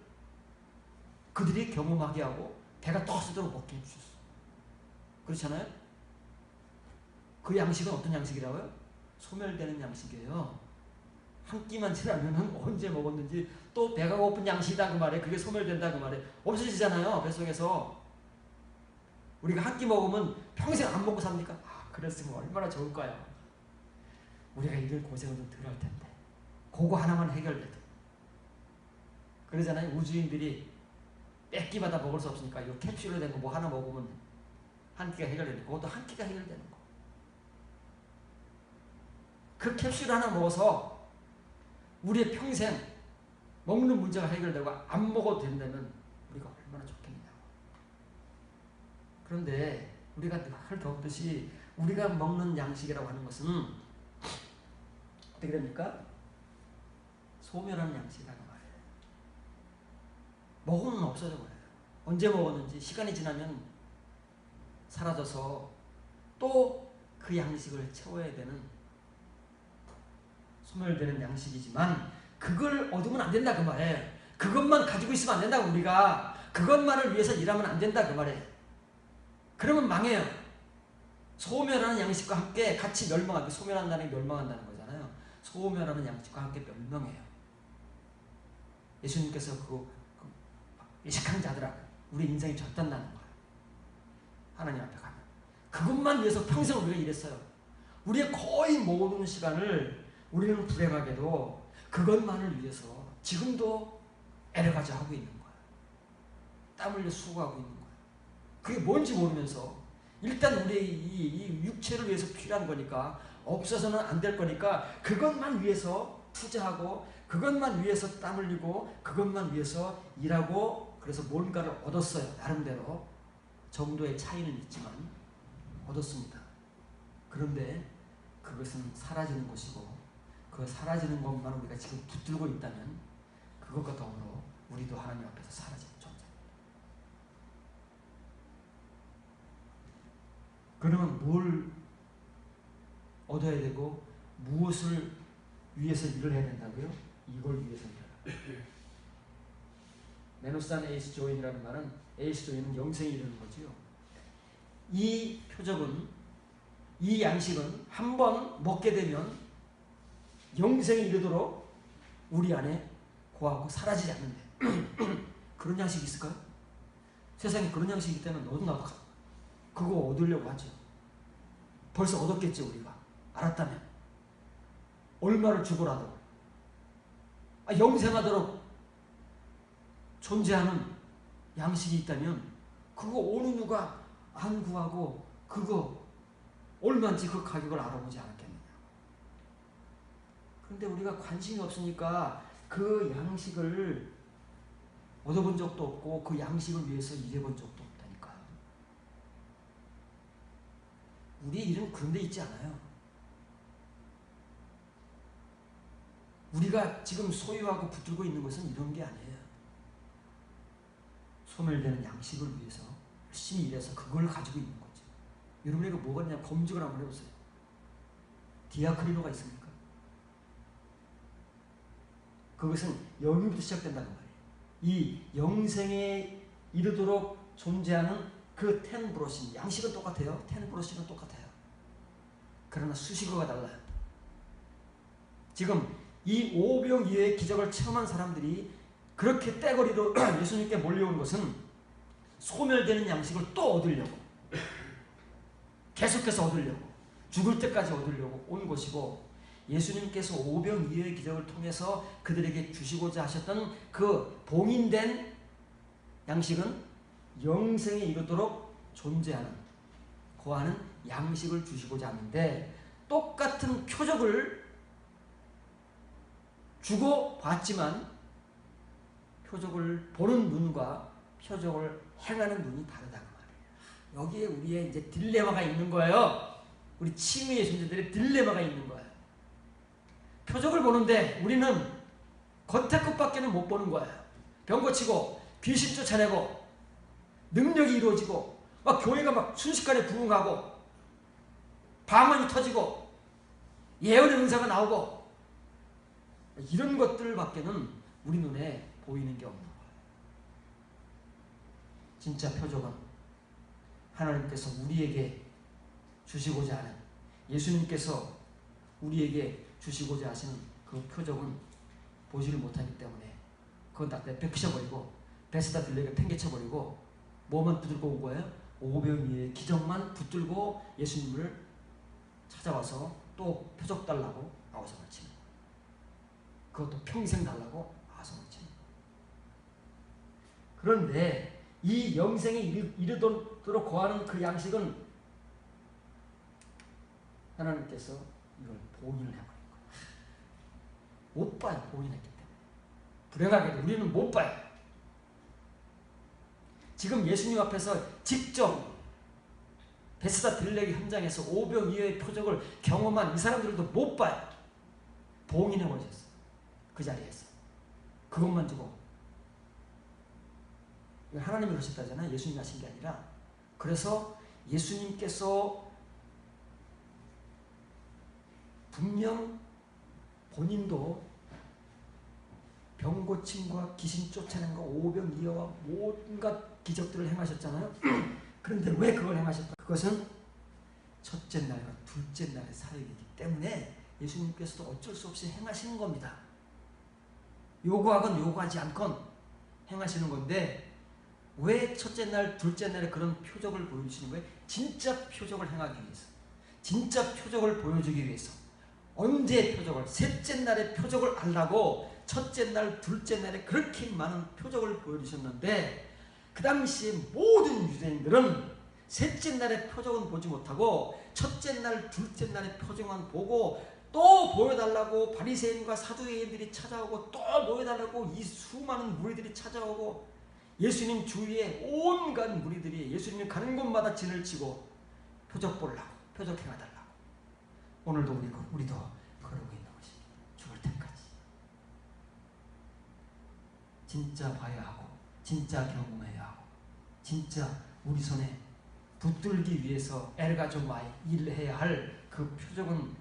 그들이 경험하게 하고 배가 터지도록 먹게 해주셨어요. 그렇잖아요? 그 양식은 어떤 양식이라고요? 소멸되는 양식이에요. 한 끼만 지나면 언제 먹었는지 또 배가 고픈 양식이다 그 말에 그게 소멸된다 그 말에 없어지잖아요. 뱃속에서. 우리가 한 끼 먹으면 평생 안 먹고 삽니까? 그랬으면 얼마나 좋을까요? 우리가 이럴 고생은 좀 덜 할 텐데 그거 하나만 해결돼도. 그러잖아요. 우주인들이 뺏기마다 먹을 수 없으니까 이 캡슐로 된 거 뭐 하나 먹으면 한 끼가 해결되는 거. 그것도 한 끼가 해결되는 거. 그 캡슐 하나 먹어서 우리의 평생 먹는 문제가 해결되고 안 먹어도 된다면 우리가 얼마나 좋겠냐고. 그런데 우리가 늘 겪듯이 우리가 먹는 양식이라고 하는 것은 어떻게 됩니까? 소멸하는 양식이라는 말이에요. 먹으면 없어져 버려요. 언제 먹었는지 시간이 지나면 사라져서 또 그 양식을 채워야 되는 소멸되는 양식이지만 그걸 얻으면 안 된다 그 말이에요. 그것만 가지고 있으면 안 된다고. 우리가 그것만을 위해서 일하면 안 된다 그 말이에요. 그러면 망해요. 소멸하는 양식과 함께 같이 멸망하고, 소멸한다는 게 멸망한다는 거잖아요. 소멸하는 양식과 함께 멸망해요. 예수님께서 그 외식한 자들아 우리 인생이 졌단다는 거예요. 하나님 앞에 가면 그것만 위해서 평생 우리가 일했어요. 우리의 거의 모든 시간을 우리는 불행하게도 그것만을 위해서 지금도 애려가지 하고 있는 거예요. 땀 흘려 수고하고 있는 거예요. 그게 뭔지 모르면서 일단 우리의 이 육체를 위해서 필요한 거니까 없어서는 안 될 거니까 그것만 위해서 투자하고 그것만 위해서 땀 흘리고 그것만 위해서 일하고 그래서 뭔가를 얻었어요. 나름대로 정도의 차이는 있지만 얻었습니다. 그런데 그것은 사라지는 것이고 그 사라지는 것만 우리가 지금 붙들고 있다면 그것과 더불어 우리도 하나님 앞에서 사라지는 존재입니다. 그러면 뭘 얻어야 되고 무엇을 위해서 일을 해야 된다고요? 이걸 위해서 일을. 메노산 에이스 조인이라는 말은 에이스 조인은 영생이 이르는 거지요. 이 표적은 이 양식은 한번 먹게 되면 영생에 이르도록 우리 안에 고하고 사라지지 않는데 그런 양식이 있을까요? 세상에 그런 양식이 있다면 너도 나도 그거 얻으려고 하죠. 벌써 얻었겠죠. 우리가 알았다면 얼마를 주고라도. 영생하도록 존재하는 양식이 있다면 그거 어느 누가 안 구하고 그거 얼마인지 그 가격을 알아보지 않았겠느냐. 그런데 우리가 관심이 없으니까 그 양식을 얻어본 적도 없고 그 양식을 위해서 일해본 적도 없다니까요. 우리 일은 그런 데 있지 않아요. 우리가 지금 소유하고 붙들고 있는 것은 이런 게 아니에요. 소멸되는 양식을 위해서 열심히 일해서 그걸 가지고 있는 거죠. 여러분에게 뭐가 있냐 검증을 한번 해보세요. 디아크리노가 있습니까? 그것은 여기부터 시작된다는 말이에요. 이 영생에 이르도록 존재하는 그 텐브로신, 양식은 똑같아요. 텐브로신은 똑같아요. 그러나 수식어가 달라요. 지금 이 오병이어의 기적을 체험한 사람들이 그렇게 떼거리로 예수님께 몰려온 것은 소멸되는 양식을 또 얻으려고, 계속해서 얻으려고, 죽을 때까지 얻으려고 온 것이고, 예수님께서 오병이어의 기적을 통해서 그들에게 주시고자 하셨던 그 봉인된 양식은 영생에 이르도록 존재하는, 거하는 양식을 주시고자 하는데, 똑같은 표적을 주고 봤지만 표적을 보는 눈과 표적을 행하는 눈이 다르다는 말이에요. 여기에 우리의 이제 딜레마가 있는 거예요. 우리 칭의의 존재들의 딜레마가 있는 거예요. 표적을 보는데 우리는 겉에 것밖에는 못 보는 거예요. 병 고치고 귀신 쫓아내고 능력이 이루어지고 막 교회가 막 순식간에 부흥하고 방언이 터지고 예언의 은사가 나오고 이런 것들밖에는 우리 눈에 보이는 게 없는 거예요. 진짜 표적은 하나님께서 우리에게 주시고자 하는, 예수님께서 우리에게 주시고자 하시는 그 표적은 보지를 못하기 때문에 그건 다 내팽개쳐버리고 베스다 들레게 팽개쳐버리고 뭐만 붙들고 온 거예요? 오병이어의 기적만 붙들고 예수님을 찾아와서 또 표적 달라고 아우성을 칩니다. 그것도 평생 달라고 아우성을 칩니다. 그런데 이 영생에 이르도록 거하는 그 양식은 하나님께서 이걸 봉인을 해버린 거예요. 못 봐요. 봉인했기 때문에. 불행하게도 우리는 못 봐요. 지금 예수님 앞에서 직접 베스다 들레기 현장에서 오병이어의 표적을 경험한 이 사람들도 못 봐요. 봉인해버리셨어요. 그 자리에서. 그것만 두고. 하나님이 그러셨다잖아요. 예수님이 하신 게 아니라. 그래서 예수님께서 분명 본인도 병 고침과 귀신 쫓아낸과 오병이어와 온갖 기적들을 행하셨잖아요. 그런데 왜 그걸 행하셨다? 그것은 첫째 날과 둘째 날의 사역이기 때문에 예수님께서도 어쩔 수 없이 행하시는 겁니다. 요구하건 요구하지 않건 행하시는 건데 왜 첫째 날, 둘째 날에 그런 표적을 보여주시는 거예요? 진짜 표적을 행하기 위해서. 진짜 표적을 보여주기 위해서. 언제 표적을? 셋째 날에 표적을 알라고 첫째 날, 둘째 날에 그렇게 많은 표적을 보여주셨는데 그 당시에 모든 유대인들은 셋째 날의 표적은 보지 못하고 첫째 날, 둘째 날의 표적만 보고 또 보여달라고 바리새인과 사두개인들이 찾아오고 또 보여달라고 이 수많은 무리들이 찾아오고 예수님 주위에 온갖 무리들이 예수님이 가는 곳마다 진을 치고 표적 보려고, 표적 행하달라고. 오늘도 우리도 그러고 있는 것입니다. 죽을 때까지. 진짜 봐야 하고 진짜 경험해야 하고 진짜 우리 손에 붙들기 위해서 애가 좀 많이 일해야 할 그 표적은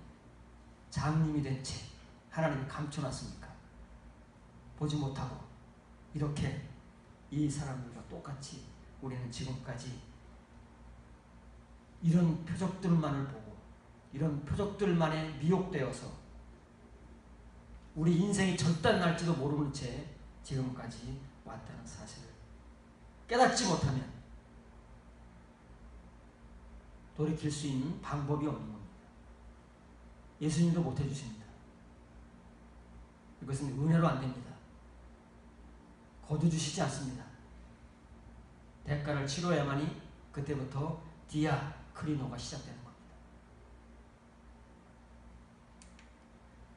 장님이 된 채 하나님이 감춰놨습니까? 보지 못하고 이렇게 이 사람들과 똑같이 우리는 지금까지 이런 표적들만을 보고 이런 표적들만에 미혹되어서 우리 인생이 절단 날지도 모르는 채 지금까지 왔다는 사실을 깨닫지 못하면 돌이킬 수 있는 방법이 없는 겁니다. 예수님도 못 해주십니다. 이것은 은혜로 안 됩니다. 거두주시지 않습니다. 대가를 치러야만이 그때부터 디아크리노가 시작되는 겁니다.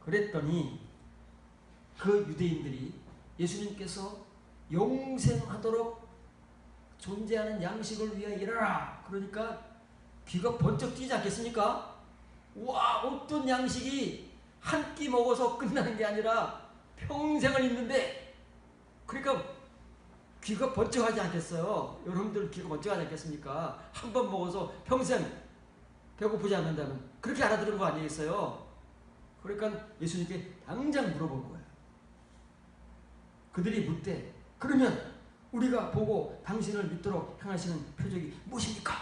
그랬더니 그 유대인들이 예수님께서 영생하도록 존재하는 양식을 위하여 일하라. 그러니까 귀가 번쩍 뛰지 않겠습니까? 와, 어떤 양식이 한 끼 먹어서 끝나는 게 아니라 평생을 있는데, 그러니까 귀가 번쩍하지 않겠어요? 여러분들 귀가 번쩍하지 않겠습니까? 한 번 먹어서 평생 배고프지 않는다면 그렇게 알아들은 거 아니겠어요? 그러니까 예수님께 당장 물어본 거예요. 그들이 묻되 그러면 우리가 보고 당신을 믿도록 행하시는 표적이 무엇입니까?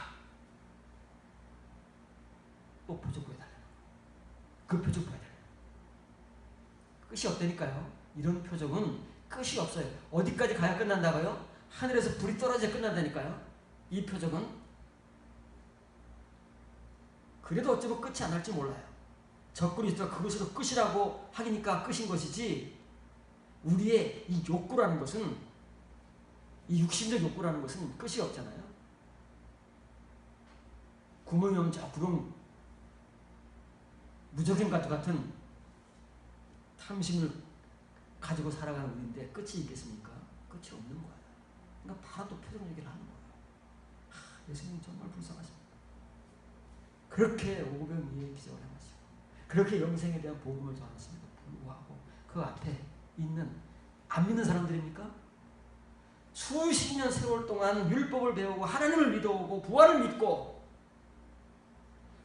또 표적 보여달라. 그 표적 보여달라. 끝이 없다니까요. 이런 표적은 끝이 없어요. 어디까지 가야 끝난다고요? 하늘에서 불이 떨어져야 끝난다니까요. 이 표적은. 그래도 어쩌면 끝이 안 날지 몰라요. 적군이 있어 그것으로 끝이라고 하니까 끝인 것이지, 우리의 이 욕구라는 것은, 이 육신적 욕구라는 것은 끝이 없잖아요. 구멍이 없는 저 구름, 무적인 것 같은 탐심을 가지고 살아가는 우리인데 끝이 있겠습니까? 끝이 없는 거예요. 그러니까 바로 또 표정 얘기를 하는 거예요. 예수님 정말 불쌍하십니다. 그렇게 500미의 기적을 행하시고 그렇게 영생에 대한 복음을 전하십니다. 불구하고 그 앞에 있는 안 믿는 사람들입니까? 수십 년 세월 동안 율법을 배우고 하나님을 믿어오고 부활을 믿고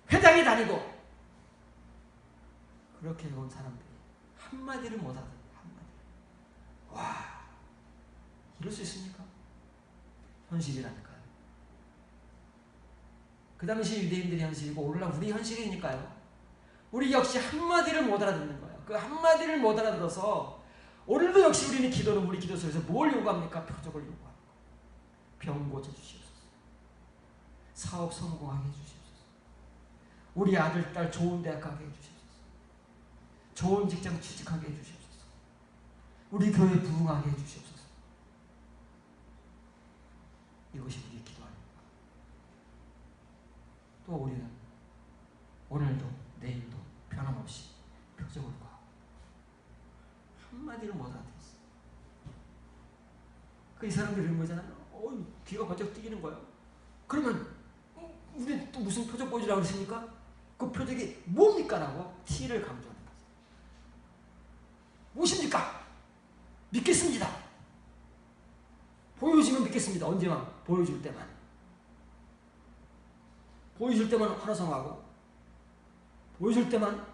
회당에 다니고 그렇게 해온 사람들이 한마디를 못 하더니 한마디. 와, 이럴 수 있습니까? 현실이라니까요. 그 당시 유대인들의 현실이고 오늘날 우리 현실이니까요. 우리 역시 한마디를 못 알아듣는 거예요. 그 한마디를 못 알아들어서 오늘도 역시 우리는 기도는 우리 기도 속에서 뭘 요구합니까? 표적을 요구합니다. 병 고쳐주시옵소서. 사업 성공하게 해주시옵소서. 우리 아들, 딸 좋은 대학 가게 해주시옵소서. 좋은 직장 취직하게 해주시옵소서. 우리 교회 부흥하게 해주시옵소서. 이것이 우리의 기도 아닙니까? 또 우리는 오늘도 내일도 변함없이 표적을 구하고 한마디를 못 알아듣었어요. 이 사람들이 이런 거잖아요. 귀가 번쩍 뛰기는 거예요. 그러면 우리 또 무슨 표적 보여주라고 그랬습니까? 그 표적이 뭡니까? 라고 T를 강조하는 거죠. 무엇입니까? 믿겠습니다. 보여주시면 믿겠습니다. 언제만? 보여줄 때만. 보여줄 때만 환호성하고 보여줄 때만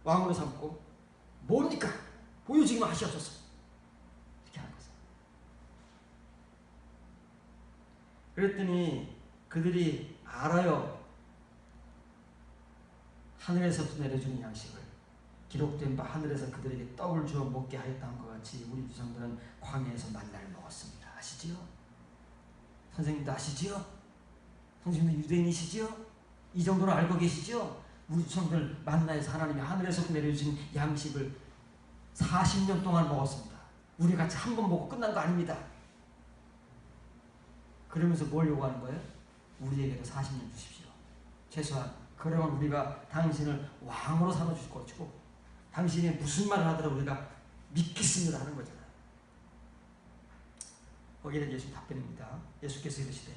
왕으로 삼고 뭡니까? 보여주기만 하시옵소서. 이렇게 하는 거죠. 그랬더니 그들이 알아요. 하늘에서부터 내려주는 양식을, 기록된 바 하늘에서 그들에게 떡을 주어 먹게 하였다는 것 같이 우리 조상들은 광야에서 만나를 먹었습니다. 아시지요? 선생님도 아시지요? 선생님도 유대인이시지요? 이 정도는 알고 계시지요? 우리 조상들 만나에서 하나님이 하늘에서 내려주신 양식을 40년 동안 먹었습니다. 우리 같이 한 번 먹고 끝난 거 아닙니다. 그러면서 뭘 요구하는 거예요? 우리에게도 40년 주십시오. 최소한 그러면 우리가 당신을 왕으로 삼아주실 것이고 당신이 무슨 말을 하더라도 우리가 믿겠습니다 하는 거잖아요. 거기에 예수 답변입니다. 예수께서 이르시되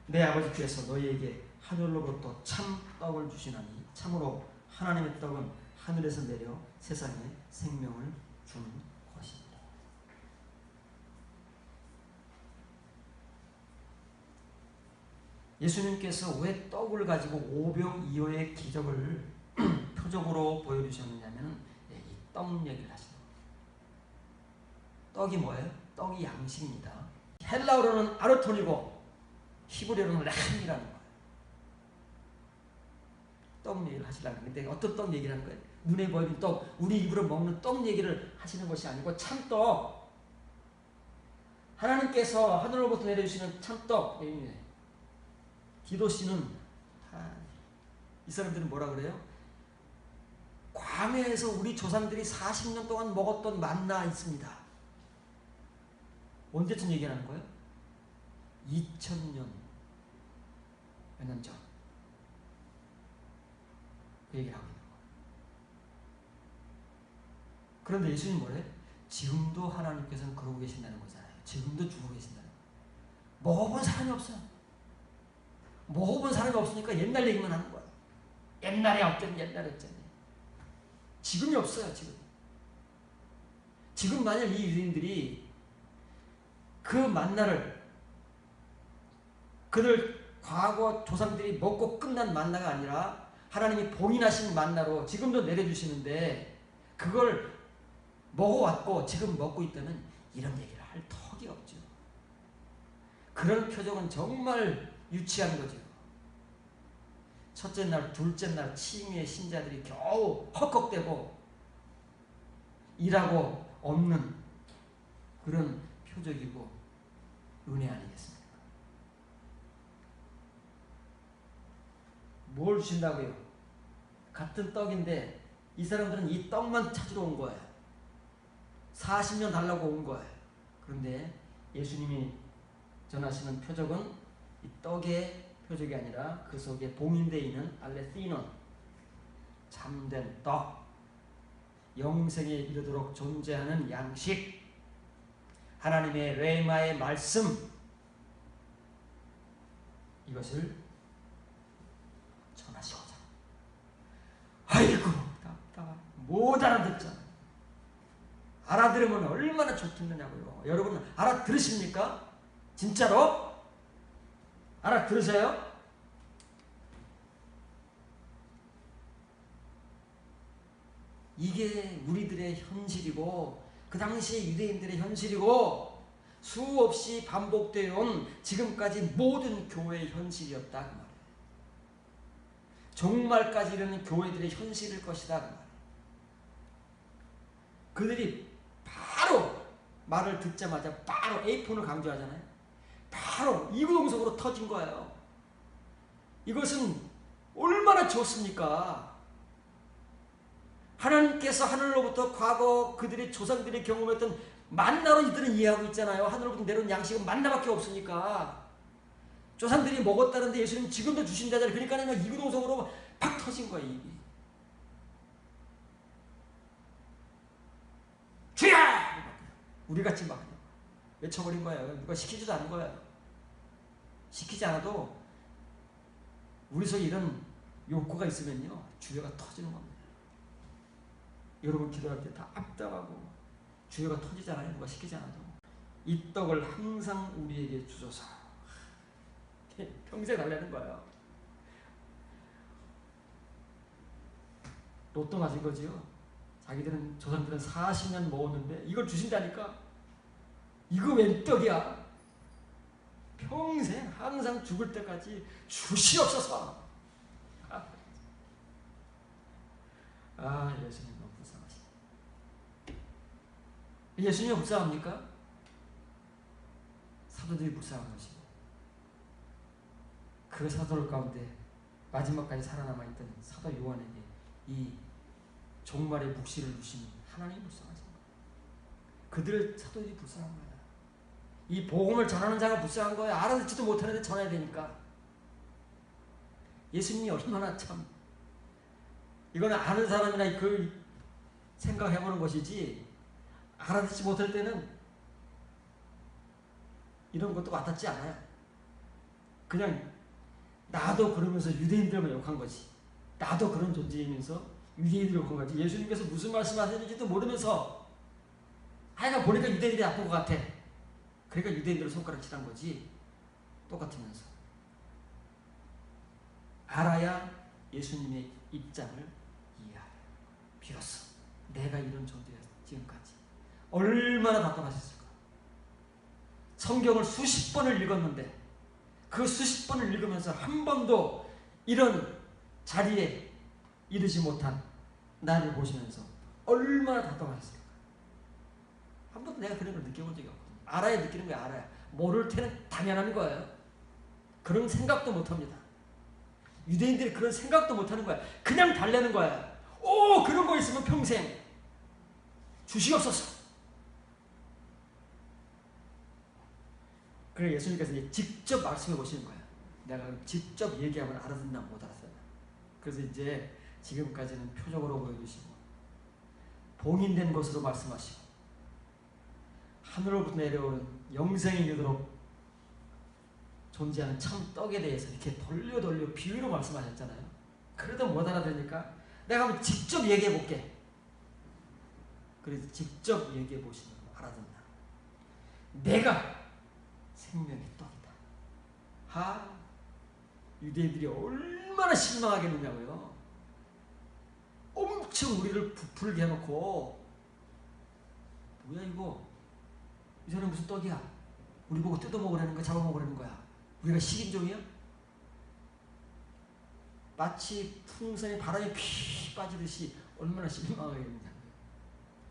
내 아버지께서 너희에게 하늘로부터 참 떡을 주시나니 참으로 하나님의 떡은 하늘에서 내려 세상에 생명을 주는 것입니다. 예수님께서 왜 떡을 가지고 오병이어의 기적을 표적으로 보여주셨느냐면 이 떡 얘기를 하시는 거예요. 떡이 뭐예요? 떡이 양식입니다. 헬라어로는 아르톤이고 히브리어로는 레헴이라는 거예요. 떡 얘기를 하시려는 거예요. 근데 어떤 떡 얘기를 하는 거예요? 눈에 보이는 떡, 우리 입으로 먹는 떡 얘기를 하시는 것이 아니고 참떡. 하나님께서 하늘로부터 내려주시는 참떡. 디도씨는 이 사람들은 뭐라 그래요? 광야에서 우리 조상들이 40년 동안 먹었던 만나 있습니다. 언제쯤 얘기하는 거예요? 2000년 몇 년 전. 그 얘기를 하고 있는 거예요. 그런데 예수님 뭐래? 지금도 하나님께서는 그러고 계신다는 거잖아요. 지금도 주고 계신다는 거예요. 먹어본 사람이 없어요. 먹어본 사람이 없으니까 옛날 얘기만 하는 거예요. 옛날에 없더니 옛날에 없더니. 지금이 없어요. 지금 만약 이 유대인들이 그 만나를 그들 과거 조상들이 먹고 끝난 만나가 아니라 하나님이 봉인하신 만나로 지금도 내려주시는데 그걸 먹어왔고 지금 먹고 있다면 이런 얘기를 할 턱이 없죠. 그런 표정은 정말 유치한 거죠. 첫째 날, 둘째 날 치유의 신자들이 겨우 헉헉대고 일하고 없는 그런 표적이고 은혜 아니겠습니까? 뭘 주신다고요? 같은 떡인데 이 사람들은 이 떡만 찾으러 온 거예요. 40년 달라고 온 거예요. 그런데 예수님이 전하시는 표적은 이 떡의 표적이 아니라 그 속에 봉인되어 있는 알레시논, 참된 떡, 영생에 이르도록 존재하는 양식, 하나님의 레마의 말씀, 이것을 전하시고자. 아이고 답답하. 못 알아듣잖아. 알아들으면 얼마나 좋겠느냐고요. 여러분 알아들으십니까? 진짜로? 알아들으세요? 이게 우리들의 현실이고 그 당시 유대인들의 현실이고 수없이 반복되어 온 지금까지 모든 교회의 현실이었다 그 말이에요. 종말까지 이르는 교회들의 현실일 것이다 그 말이에요. 그들이 바로 말을 듣자마자 바로 A4를 강조하잖아요. 바로 이구동성으로 터진 거예요. 이것은 얼마나 좋습니까? 하나님께서 하늘로부터 과거 그들의 조상들이 경험했던 만나로 이들은 이해하고 있잖아요. 하늘로부터 내려온 양식은 만나밖에 없으니까. 조상들이 먹었다는데 예수님 지금도 주신다잖아요. 그러니까 내가 이구동성으로 팍 터진 거예요. 입이. 주야! 우리같이 막 외쳐버린 거예요. 누가 시키지도 않은 거예요. 시키지 않아도 우리 속에 이런 욕구가 있으면요. 주여가 터지는 겁니다. 여러분 기도할 때 다 압당하고 주여가 터지잖아요. 누가 시키지 않아도. 이 떡을 항상 우리에게 주소서. 평생 달라는 거예요. 로또 맞은 거지요. 자기들은 조상들은 40년 먹었는데 이걸 주신다니까. 이거 웬 떡이야. 평생 항상 죽을 때까지 주시옵소서. 예수님 너무 불쌍하시다. 예수님이 불쌍합니까? 사도들이 불쌍한 것이고 그 사도들 가운데 마지막까지 살아남아있던 사도 요한에게 이 종말의 묵시를 주신 하나님이 불쌍하신 거예요. 그들을 사도들이 불쌍한 거예요. 이 복음을 전하는 자가 불쌍한 거예요. 알아듣지도 못하는데 전해야 되니까. 예수님이 얼마나 참 이거는 아는 사람이나 그 생각해보는 것이지 알아듣지 못할 때는 이런 것도 와닿지 않아요. 그냥 나도 그러면서 유대인들만 욕한 거지. 나도 그런 존재이면서 유대인들 욕한 거지. 예수님께서 무슨 말씀하시는지도 모르면서 하여간 보니까 유대인들이 나쁜 것 같아. 그러니까 유대인들을 손가락 칠한 거지. 똑같으면서. 알아야 예수님의 입장을 이해하라. 비로소 내가 이런 존재였어. 지금까지. 얼마나 답답하셨을까. 성경을 수십 번을 읽었는데 그 수십 번을 읽으면서 한 번도 이런 자리에 이르지 못한 나를 보시면서 얼마나 답답하셨을까. 한 번도 내가 그런 걸 느껴본 적이 없거든요. 알아야 느끼는 거야. 알아야. 모를 때는 당연한 거예요. 그런 생각도 못합니다. 유대인들이 그런 생각도 못하는 거야. 그냥 달래는 거야. 오, 그런 거 있으면 평생 주시옵소서. 그래 예수님께서 이제 직접 말씀해 보시는 거예요. 내가 직접 얘기하면 알아듣나 못 알아듣나. 그래서 이제 지금까지는 표적으로 보여주시고 봉인된 것으로 말씀하시고 하늘로부터 내려오는 영생이 이르도록 존재하는 참 떡에 대해서 이렇게 돌려 비유로 말씀하셨잖아요. 그래도 못 알아들으니까 내가 한번 직접 얘기해 볼게. 그래서 직접 얘기해 보시면 알아듣나. 내가 생명의 떡이다. 유대인들이 얼마나 실망하겠느냐고요. 엄청 우리를 부풀게 해놓고 뭐야 이거, 이 사람 무슨 떡이야, 우리 보고 뜯어먹으라는 거야, 잡아먹으라는 거야, 우리가 식인종이야? 마치 풍선에 바람이 피 빠지듯이 얼마나 실망하겠느냐.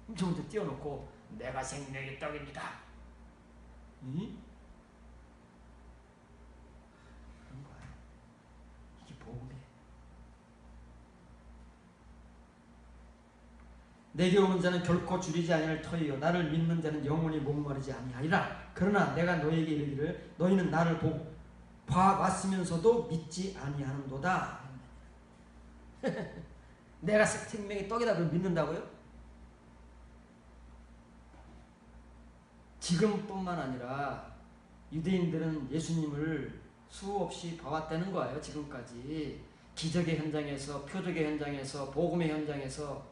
엄청 띄워놓고 내가 생명의 떡입니다. 응? 그런 거야. 이게 복음이에요. 내게 오는 자는 결코 줄이지 아니할 터이요 나를 믿는 자는 영원히 목마르지 아니하리라. 그러나 내가 너에게 이르기를 너희는 나를 봐왔으면서도 믿지 아니하는도다. 내가 생명의 떡이다 그걸 믿는다고요? 지금뿐만 아니라 유대인들은 예수님을 수없이 봐왔다는 거예요. 지금까지 기적의 현장에서, 표적의 현장에서, 복음의 현장에서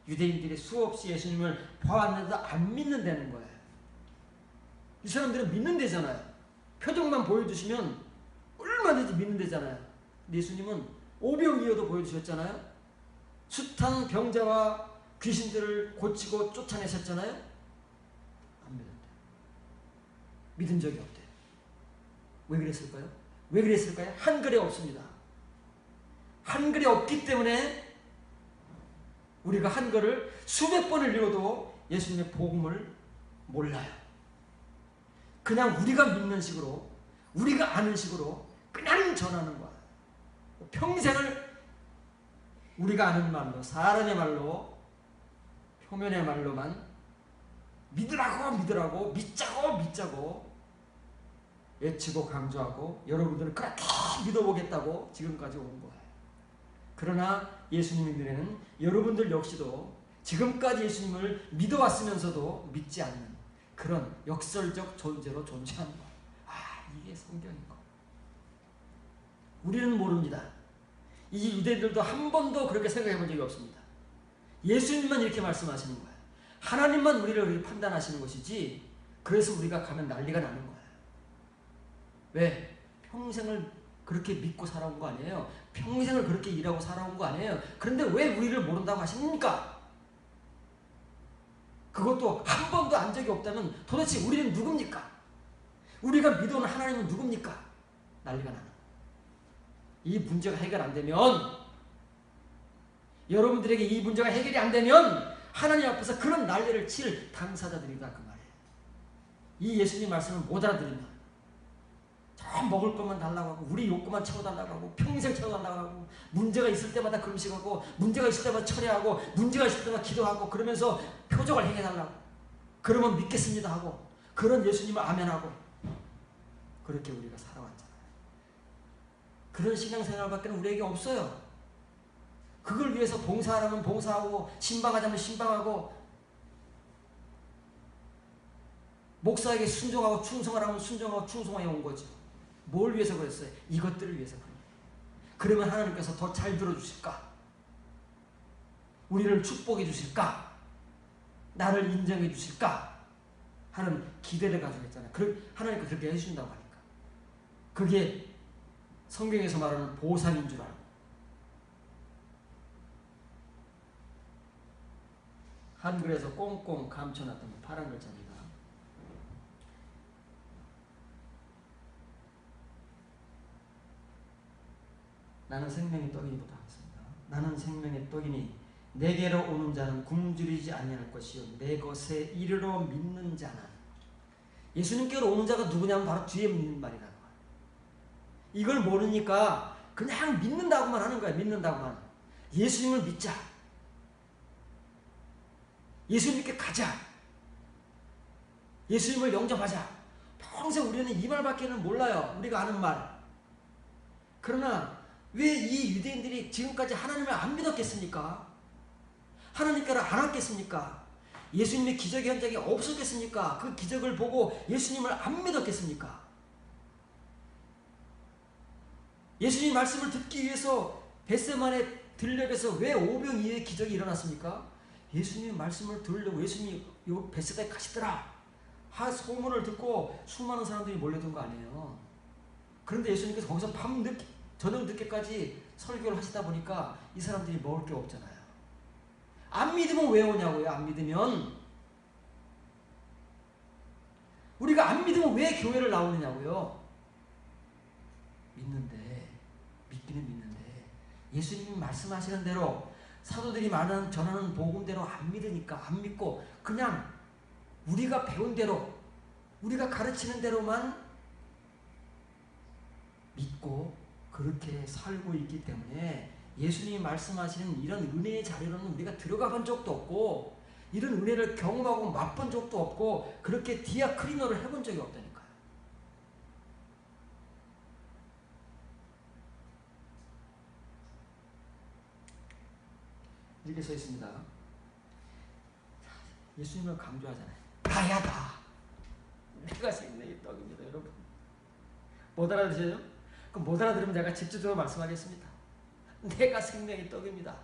유대인들이 수없이 예수님을 봐왔는데도 안 믿는다는 거예요. 이 사람들은 믿는다잖아요. 표적만 보여주시면 얼마든지 믿는다잖아요. 예수님은 오병이어도 보여주셨잖아요. 숱한 병자와 귀신들을 고치고 쫓아내셨잖아요. 안 믿는다. 믿은 적이 없대요. 왜 그랬을까요? 왜 그랬을까요? 한글에 없습니다. 한글에 없기 때문에 우리가 한글을 수백 번을 읽어도 예수님의 복음을 몰라요. 그냥 우리가 믿는 식으로, 우리가 아는 식으로 그냥 전하는 거야. 평생을 우리가 아는 말로, 사람의 말로, 표면의 말로만 믿으라고 믿자고 외치고 강조하고 여러분들은 그렇게 믿어보겠다고 지금까지 온 거예요. 그러나 예수님의 눈에는 여러분들 역시도 지금까지 예수님을 믿어왔으면서도 믿지 않는 그런 역설적 존재로 존재하는 거예요. 이게 성경인 거. 우리는 모릅니다. 이 유대인들도 한 번도 그렇게 생각해 본 적이 없습니다. 예수님만 이렇게 말씀하시는 거예요. 하나님만 우리를 그렇게 판단하시는 것이지, 그래서 우리가 가면 난리가 나는 거예요. 왜? 평생을 그렇게 믿고 살아온 거 아니에요. 평생을 그렇게 일하고 살아온 거 아니에요. 그런데 왜 우리를 모른다고 하십니까? 그것도 한 번도 안 적이 없다면 도대체 우리는 누굽니까? 우리가 믿어오는 하나님은 누굽니까? 난리가 나는 거예요. 이 문제가 해결 안 되면, 여러분들에게 이 문제가 해결이 안 되면 하나님 앞에서 그런 난리를 칠 당사자들이다 그 말이에요. 이 예수님 말씀을 못 알아들으면 저 먹을 것만 달라고 하고 우리 욕구만 채워달라고 하고 평생 채워달라고 하고 문제가 있을 때마다 금식하고 문제가 있을 때마다 철회하고 문제가 있을 때마다 기도하고 그러면서 표적을 행해달라고, 그러면 믿겠습니다 하고 그런 예수님을 아멘하고 그렇게 우리가 살아왔잖아요. 그런 신앙생활밖에 우리에게 없어요. 그걸 위해서 봉사하라면 봉사하고 신방하자면 신방하고 목사에게 순종하고 충성하라면 순종하고 충성해 온 거죠. 뭘 위해서 그랬어요? 이것들을 위해서 그런 거예요. 그러면 하나님께서 더 잘 들어주실까? 우리를 축복해 주실까? 나를 인정해 주실까? 하는 기대를 가지고 있잖아요. 하나님께서 그렇게 해주신다고 하니까. 그게 성경에서 말하는 보상인 줄 알고. 한글에서 꽁꽁 감춰놨던 파란 글자입니다. 나는 생명의 떡이니보다 하겠습니다. 나는 생명의 떡이니 내게로 오는 자는 굶주리지 아니할 것이요 내 것에 이르러 믿는 자는. 예수님께로 오는 자가 누구냐면 바로 뒤에 믿는 말이라는 거예요. 이걸 모르니까 그냥 믿는다고만 하는 거예요. 믿는다고만. 예수님을 믿자. 예수님께 가자. 예수님을 영접하자. 평생 우리는 이 말밖에는 몰라요. 우리가 아는 말. 그러나 왜 이 유대인들이 지금까지 하나님을 안 믿었겠습니까? 하나님께를 안 왔겠습니까? 예수님의 기적의 현장이 없었겠습니까? 그 기적을 보고 예수님을 안 믿었겠습니까? 예수님 말씀을 듣기 위해서 벳세마네 들녘에서 왜 오병 이어의 기적이 일어났습니까? 예수님 말씀을 들으려고 예수님이 요 벳세다에 가시더라 하 소문을 듣고 수많은 사람들이 몰려든 거 아니에요. 그런데 예수님께서 거기서 저녁 늦게까지 설교를 하시다 보니까 이 사람들이 먹을 게 없잖아요. 안 믿으면 왜 오냐고요. 안 믿으면 우리가 안 믿으면 왜 교회를 나오느냐고요. 믿기는 믿는데 예수님이 말씀하시는 대로 사도들이 전하는 복음대로 안 믿으니까 안 믿고 그냥 우리가 배운 대로 우리가 가르치는 대로만 믿고 그렇게 살고 있기 때문에 예수님이 말씀하시는 이런 은혜의 자리로는 우리가 들어가 본 적도 없고 이런 은혜를 경험하고 맛본 적도 없고 그렇게 디아크리노를 해본 적이 없다니까요. 이렇게 써 있습니다. 예수님을 강조하잖아요. 나야 나. 내가 생명의 떡입니다. 여러분. 못 알아들으세요? 그럼 못 알아들으면 제가 직접적으로 말씀하겠습니다. 내가 생명의 떡입니다.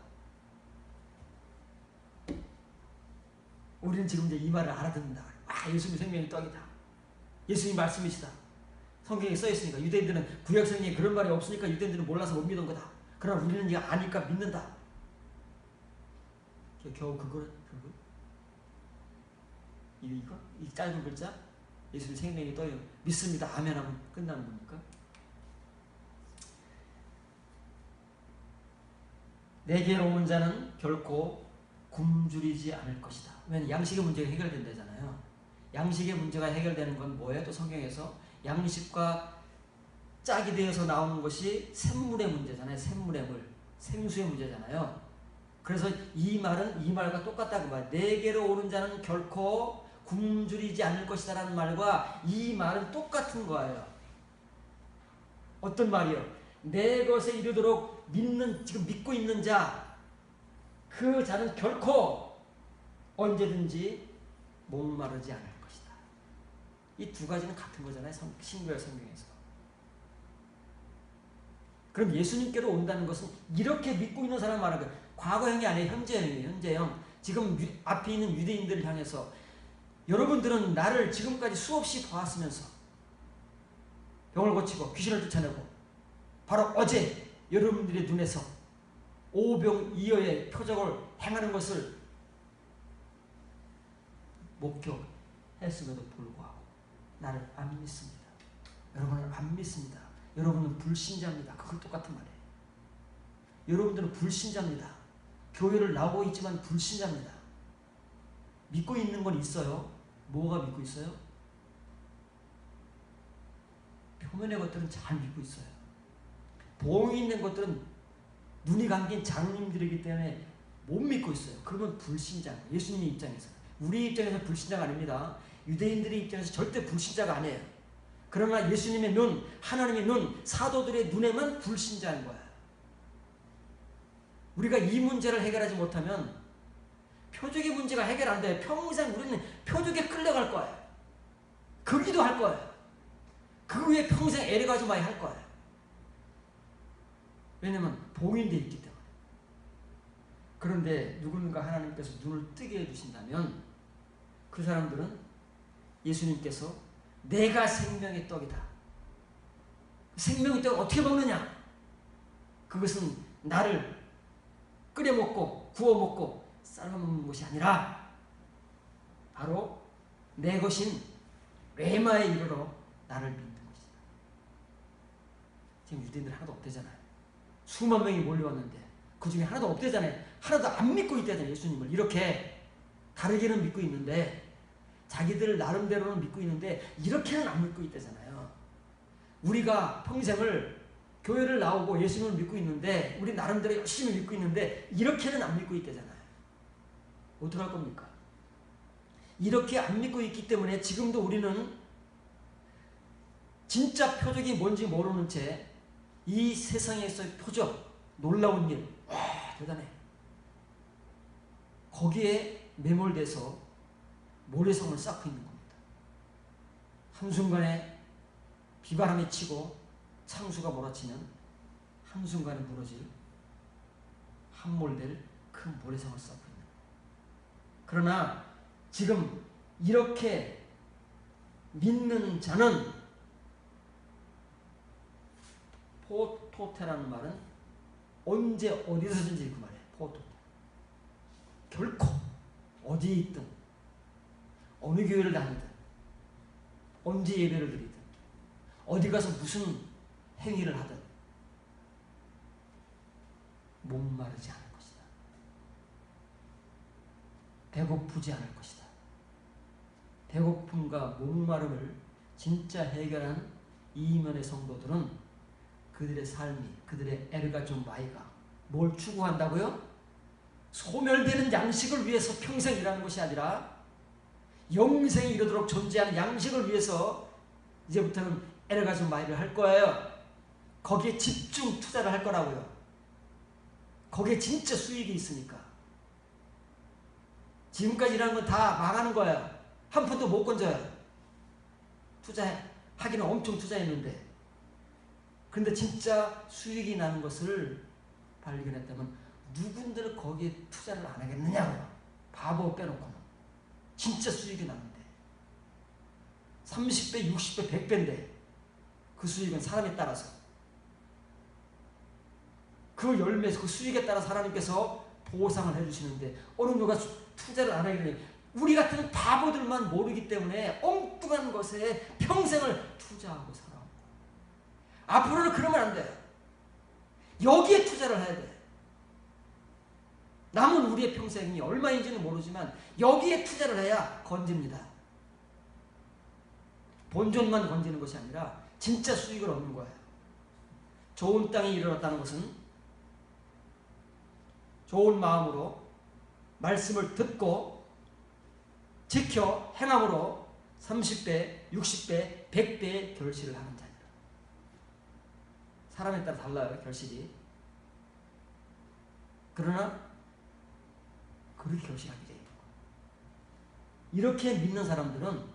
우리는 지금 이제 이 말을 알아듣는다. 예수님이 생명의 떡이다. 예수님 말씀이시다. 성경에 써 있으니까 유대인들은 구약 성경에 그런 말이 없으니까 유대인들은 몰라서 못 믿은 거다. 그러나 우리는 이제 아니까 믿는다. 겨우 그거? 이거? 이 짧은 글자? 예수님 생명이 떠요. 믿습니다. 아멘 하면 끝나는 겁니까? 내게로 온 자는 결코 굶주리지 않을 것이다. 왜냐하면 양식의 문제가 해결된다잖아요. 양식의 문제가 해결되는 건 뭐예요? 또 성경에서 양식과 짝이 되어서 나오는 것이 샘물의 문제잖아요. 샘물의 물, 생수의 문제잖아요. 그래서 이 말은 이 말과 똑같다고 봐요. 내게로 오는 자는 결코 굶주리지 않을 것이다 라는 말과 이 말은 똑같은 거예요. 어떤 말이요? 내 것에 이르도록 지금 믿고 있는 자, 그 자는 결코 언제든지 목마르지 않을 것이다. 이 두 가지는 같은 거잖아요. 신구약 성경에서. 그럼 예수님께로 온다는 것은 이렇게 믿고 있는 사람 말하는 거예요. 과거형이 아니에요. 현재형이에요. 현재형. 지금 앞에 있는 유대인들을 향해서 여러분들은 나를 지금까지 수없이 봐왔으면서 병을 고치고 귀신을 쫓아내고 바로 어제 여러분들의 눈에서 오병이어의 표적을 행하는 것을 목격했음에도 불구하고 나를 안 믿습니다. 여러분은 안 믿습니다. 여러분은 불신자입니다. 그건 똑같은 말이에요. 여러분들은 불신자입니다. 교회를 나오고 있지만 불신자입니다. 믿고 있는 건 있어요. 뭐가 믿고 있어요? 표면의 것들은 잘 믿고 있어요. 보응이 있는 것들은 눈이 감긴 장님들이기 때문에 못 믿고 있어요. 그러면 불신자. 예수님의 입장에서. 우리 입장에서 불신자가 아닙니다. 유대인들의 입장에서 절대 불신자가 아니에요. 그러나 예수님의 눈, 하나님의 눈, 사도들의 눈에만 불신자인 거야. 우리가 이 문제를 해결하지 못하면 표적의 문제가 해결 안 돼요. 평생 우리는 표적에 끌려갈 거예요. 거기도 할 거예요. 그 위에 평생 에레가지마이 할 거예요. 왜냐면 봉인되어 있기 때문에. 그런데 누군가 하나님께서 눈을 뜨게 해주신다면 그 사람들은 예수님께서 내가 생명의 떡이다. 생명의 떡을 어떻게 먹느냐? 그것은 나를 끓여 먹고 구워 먹고 삶아 먹는 것이 아니라 바로 내 것인 레마에 이르러 나를 믿는 것이다. 지금 유대인들 하나도 없대잖아요. 수만 명이 몰려왔는데 그 중에 하나도 없대잖아요. 하나도 안 믿고 있대잖아요. 예수님을. 이렇게 다르게는 믿고 있는데 자기들 나름대로는 믿고 있는데 이렇게는 안 믿고 있대잖아요. 우리가 평생을 교회를 나오고 예수님을 믿고 있는데 우리 나름대로 열심히 믿고 있는데 이렇게는 안 믿고 있대잖아요. 어떡할 겁니까? 이렇게 안 믿고 있기 때문에 지금도 우리는 진짜 표적이 뭔지 모르는 채 이 세상에서의 표적, 놀라운 일, 와 대단해. 거기에 매몰돼서 모래성을 쌓고 있는 겁니다. 한순간에 비바람이 치고 창수가 몰아치면 한순간에 무너질 함몰될 큰 모래성을 쌓고 있는 거예요. 그러나 지금 이렇게 믿는 자는, 포토테라는 말은 언제 어디서든지 그 말이에요. 포토테. 결코 어디에 있든 어느 교회를 다니든 언제 예배를 드리든 어디 가서 무슨 행위를 하든 목마르지 않을 것이다. 배고프지 않을 것이다. 배고픔과 목마름을 진짜 해결한 이면의 성도들은 그들의 삶이, 그들의 에르가 좀 마이가 뭘 추구한다고요? 소멸되는 양식을 위해서 평생 일하는 것이 아니라 영생에 이르도록 존재하는 양식을 위해서 이제부터는 에르가 좀 마이를 할 거예요. 거기에 집중 투자를 할 거라고요. 거기에 진짜 수익이 있으니까. 지금까지 일하는 건 다 망하는 거예요. 한 푼도 못 건져요. 투자하기는 엄청 투자했는데. 그런데 진짜 수익이 나는 것을 발견했다면 누군들 거기에 투자를 안 하겠느냐고요. 바보 빼놓고는. 진짜 수익이 나는데. 30배, 60배, 100배인데 그 수익은 사람에 따라서, 그 열매에서 그 수익에 따라 하나님께서 보상을 해주시는데 어느 누가 투자를 안 하겠느냐. 우리 같은 바보들만 모르기 때문에 엉뚱한 것에 평생을 투자하고 살아. 앞으로는 그러면 안 돼요. 여기에 투자를 해야 돼. 남은 우리의 평생이 얼마인지는 모르지만 여기에 투자를 해야 건집니다. 본전만 건지는 것이 아니라 진짜 수익을 얻는 거예요. 좋은 땅이 일어났다는 것은 좋은 마음으로 말씀을 듣고 지켜 행함으로 30배, 60배, 100배의 결실을 하는 자입니다. 사람에 따라 달라요, 결실이. 그러나 그렇게 결실하게 되어 있는 거예요. 이렇게 믿는 사람들은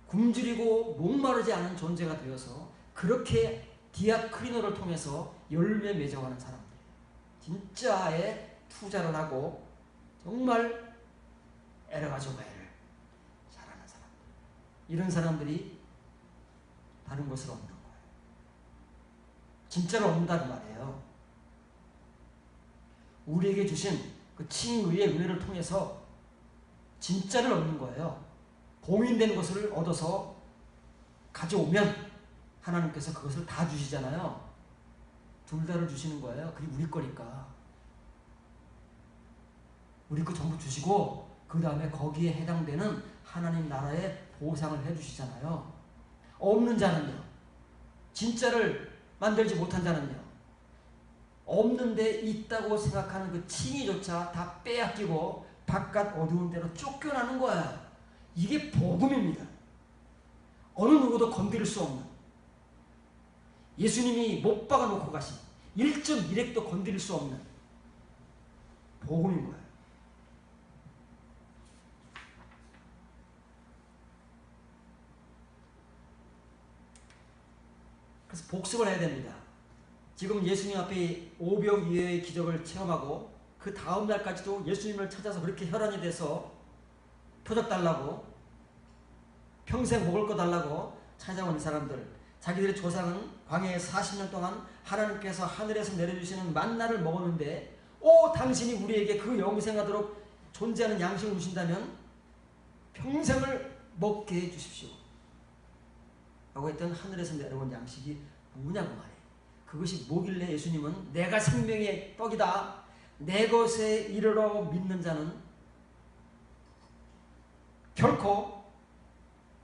굶주리고 목마르지 않은 존재가 되어서 그렇게 디아크리노를 통해서 열매 맺어가는 사람들이에요. 진짜의 투자를 하고 정말 에르가조가이를 잘하는 사람들. 이런 사람들이 다른 것을 얻는 거예요. 진짜로 얻는다는 말이에요. 우리에게 주신 그 칭의의 은혜를 통해서 진짜를 얻는 거예요. 봉인된 것을 얻어서 가져오면 하나님께서 그것을 다 주시잖아요. 둘 다를 주시는 거예요. 그게 우리 거니까. 우리 거 전부 주시고 그 다음에 거기에 해당되는 하나님 나라의 보상을 해주시잖아요. 없는 자는요. 진짜를 만들지 못한 자는요. 없는데 있다고 생각하는 그 칭의조차 다 빼앗기고 바깥 어두운 데로 쫓겨나는 거야. 이게 복음입니다. 어느 누구도 건드릴 수 없는, 예수님이 못 박아놓고 가신 1.1핵도 건드릴 수 없는 복음인 거예요. 그래서 복습을 해야 됩니다. 지금 예수님 앞에 오병 이어의 기적을 체험하고 그 다음 날까지도 예수님을 찾아서 그렇게 혈안이 돼서 표적 달라고, 평생 먹을 거 달라고 찾아오는 사람들, 자기들의 조상은 광야에 40년 동안 하나님께서 하늘에서 내려주시는 만나를 먹었는데 당신이 우리에게 그 영생하도록 존재하는 양식을 주신다면 평생을 먹게 해주십시오 라고 했던 하늘에서 내려온 양식이 뭐냐고 말이에요. 그것이 뭐길래 예수님은 내가 생명의 떡이다, 내 것에 이르러 믿는 자는 결코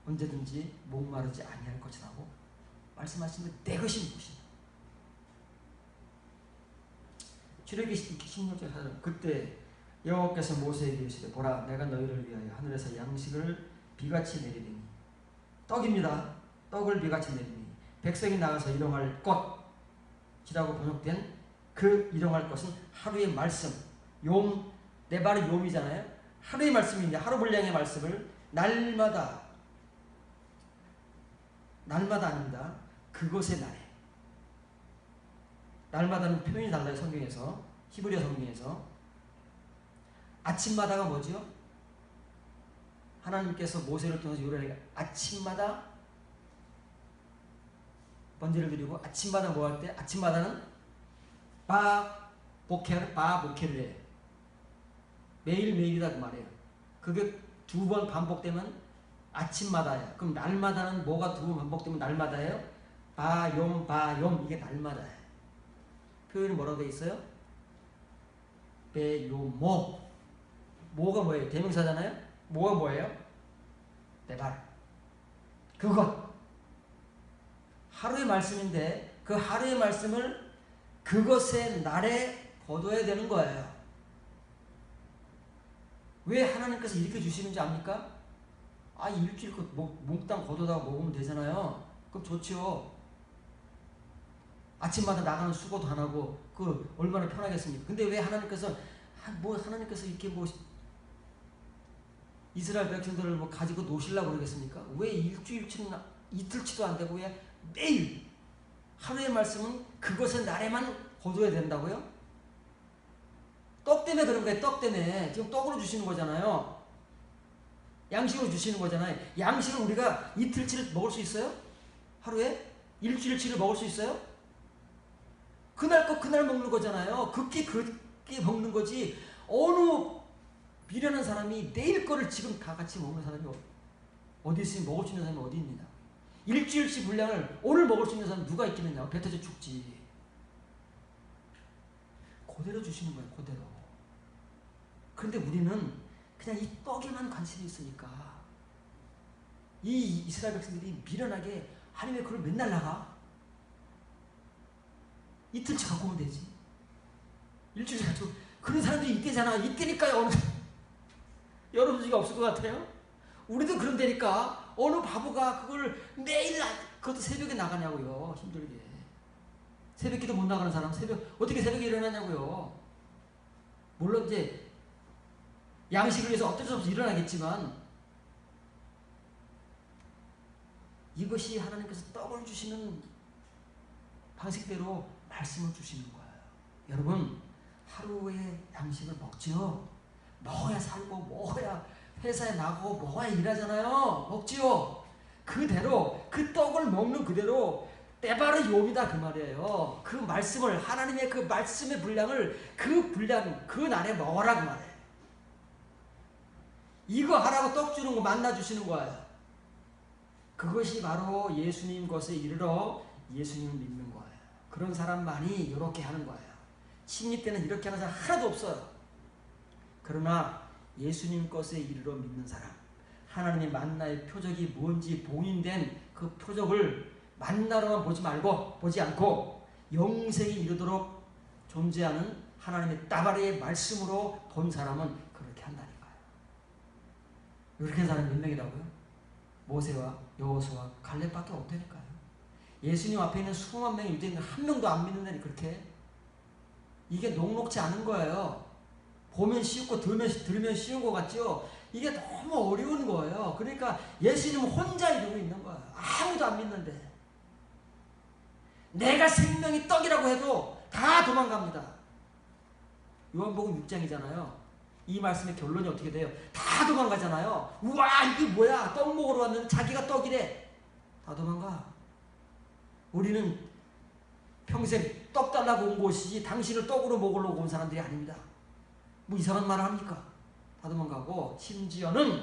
언제든지 목마르지 아니할 것이라고 말씀하시는데 내 것이 무엇이냐. 출애굽기 16장 4절, 그때 여호와께서 모세에게 이르시되 보라 내가 너희를 위하여 하늘에서 양식을 비같이 내리리니 떡입니다. 떡을 비같이 내리니 백성이 나가서 일용할 것이라고 번역된 그 일용할 것은 하루의 말씀 용 내 말이 용이잖아요. 하루의 말씀인데 하루 분량의 말씀을 날마다 아닙니다. 그것의 날에 날마다는 표현이 달라요. 성경에서 히브리어 성경에서 아침마다가 뭐죠? 하나님께서 모세를 통해서 요리하니까 아침마다 번제를 드리고 아침마다 뭐 할 때? 아침마다는 바 보케를 해. 매일매일이다 그 말이에요. 그게 2번 반복되면 아침마다예요. 그럼 날마다는 뭐가 2번 반복되면 날마다예요? 바욤 이게 날마다예요. 표현이 뭐라고 되어 있어요? 베요모 뭐가 뭐예요? 대명사잖아요? 뭐가 뭐예요? 내 발 그것 하루의 말씀인데 그 하루의 말씀을 그것의 날에 거둬야 되는 거예요. 왜 하나님께서 이렇게 주시는지 압니까? 일주일 몽땅 거둬다가 먹으면 되잖아요. 그럼 좋죠. 아침마다 나가는 수고도 안 하고 그 얼마나 편하겠습니까? 근데 왜 하나님께서 이렇게 이스라엘 백성들을 가지고 노시려고 그러겠습니까? 왜 일주일치는 이틀치도 안 되고 왜 매일 하루의 말씀은 그것의 날에만 거둬야 된다고요? 떡 때문에 그런 거예요. 떡 때문에. 지금 떡으로 주시는 거잖아요. 양식으로 주시는 거잖아요. 양식을 우리가 이틀치를 먹을 수 있어요? 하루에? 일주일치를 먹을 수 있어요? 그날 거 그날 먹는 거잖아요. 그게 먹는 거지. 어느 미련한 사람이 내일 거를 지금 다 같이 먹는 사람이 어디 있으니 먹을 수 있는 사람이 어디 있느냐. 일주일치 분량을 오늘 먹을 수 있는 사람이 누가 있겠느냐. 배 터져 죽지. 그대로 주시는 거예요. 그대로. 그런데 우리는 그냥 이 떡에만 관심이 있으니까 이 이스라엘 백성들이 미련하게 하나님 왜 그걸 맨날 나가? 이틀치 갖고 오면 되지. 일주일치 가지고 그런 사람들이 이때잖아. 이때니까요. 여러분들이 없을 것 같아요? 우리도 그런다니까. 어느 바보가 그걸 매일 그것도 새벽에 나가냐고요. 힘들게. 새벽기도 못 나가는 사람 어떻게 새벽에 일어나냐고요. 물론 이제 양식을 위해서 어쩔 수 없이 일어나겠지만 이것이 하나님께서 떡을 주시는 방식대로 말씀을 주시는 거예요. 여러분 하루에 양식을 먹지요. 먹어야 살고 먹어야 회사에 나가고 먹어야 일하잖아요. 먹지요. 그대로 그 떡을 먹는 그대로 때바르 욤이다 그 말이에요. 그 말씀을 하나님의 그 말씀의 분량을 그 날에 먹어라 그 말이에요. 이거 하라고 떡 주는 거 만나 주시는 거예요. 그것이 바로 예수님 것에 이르러 예수님을 믿는 거예요. 그런 사람만이 이렇게 하는 거예요. 침례 때는 이렇게 하는 사람 하나도 없어요. 그러나 예수님 것에 이르러 믿는 사람, 하나님의 만나의 표적이 뭔지 봉인된 그 표적을 만나로만 보지 않고 영생이 이르도록 존재하는 하나님의 따바리의 말씀으로 본 사람은 그렇게 한다니까요. 이렇게 한 사람이 몇 명이라고요? 모세와 여호수아 갈렙밖에 없다니까요. 예수님 앞에 있는 수만 명의 유대인들 한 명도 안 믿는다니. 그렇게 이게 녹록지 않은 거예요. 보면 쉽고 들으면 쉬운 것 같죠? 이게 너무 어려운 거예요. 그러니까 예수님 혼자 이러고 있는 거예요. 아무도 안 믿는데. 내가 생명이 떡이라고 해도 다 도망갑니다. 요한복음 6장이잖아요. 이 말씀의 결론이 어떻게 돼요? 다 도망가잖아요. 우와 이게 뭐야? 떡 먹으러 왔는데 자기가 떡이래. 다 도망가. 우리는 평생 떡 달라고 온 곳이지 당신을 떡으로 먹으려고 온 사람들이 아닙니다. 뭐 이상한 말을 합니까? 다 도망가고 심지어는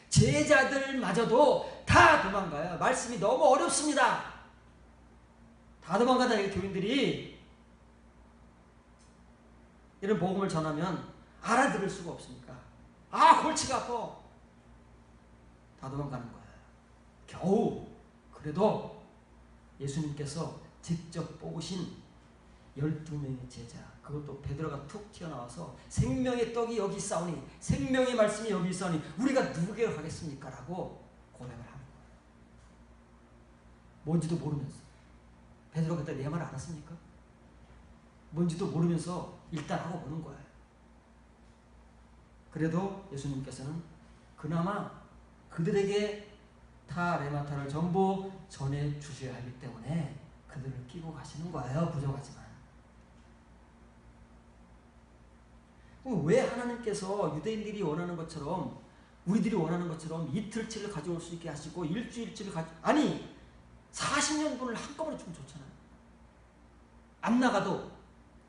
제자들마저도 다 도망가요. 말씀이 너무 어렵습니다. 다 도망가다 이 교인들이 이런 복음을 전하면 알아들을 수가 없으니까 골치가 아파. 다 도망가는 거예요. 겨우 그래도 예수님께서 직접 뽑으신 12명의 제자, 그것도 베드로가 툭 튀어나와서 생명의 떡이 여기 있사오니, 생명의 말씀이 여기 있사오니 우리가 누구에게 가겠습니까? 라고 고백을 하는 거예요. 뭔지도 모르면서. 베드로가 그때 내 말 알았습니까? 뭔지도 모르면서 일단 하고 보는 거예요. 그래도 예수님께서는 그나마 그들에게 타 레마타를 전부 전해 주셔야 하기 때문에 그들을 끼고 가시는 거예요. 부족하지만. 왜 하나님께서 유대인들이 원하는 것처럼, 우리들이 원하는 것처럼 이틀치를 가져올 수 있게 하시고 일주일치를 아니 40년분을 한꺼번에 주면 좋잖아요. 안 나가도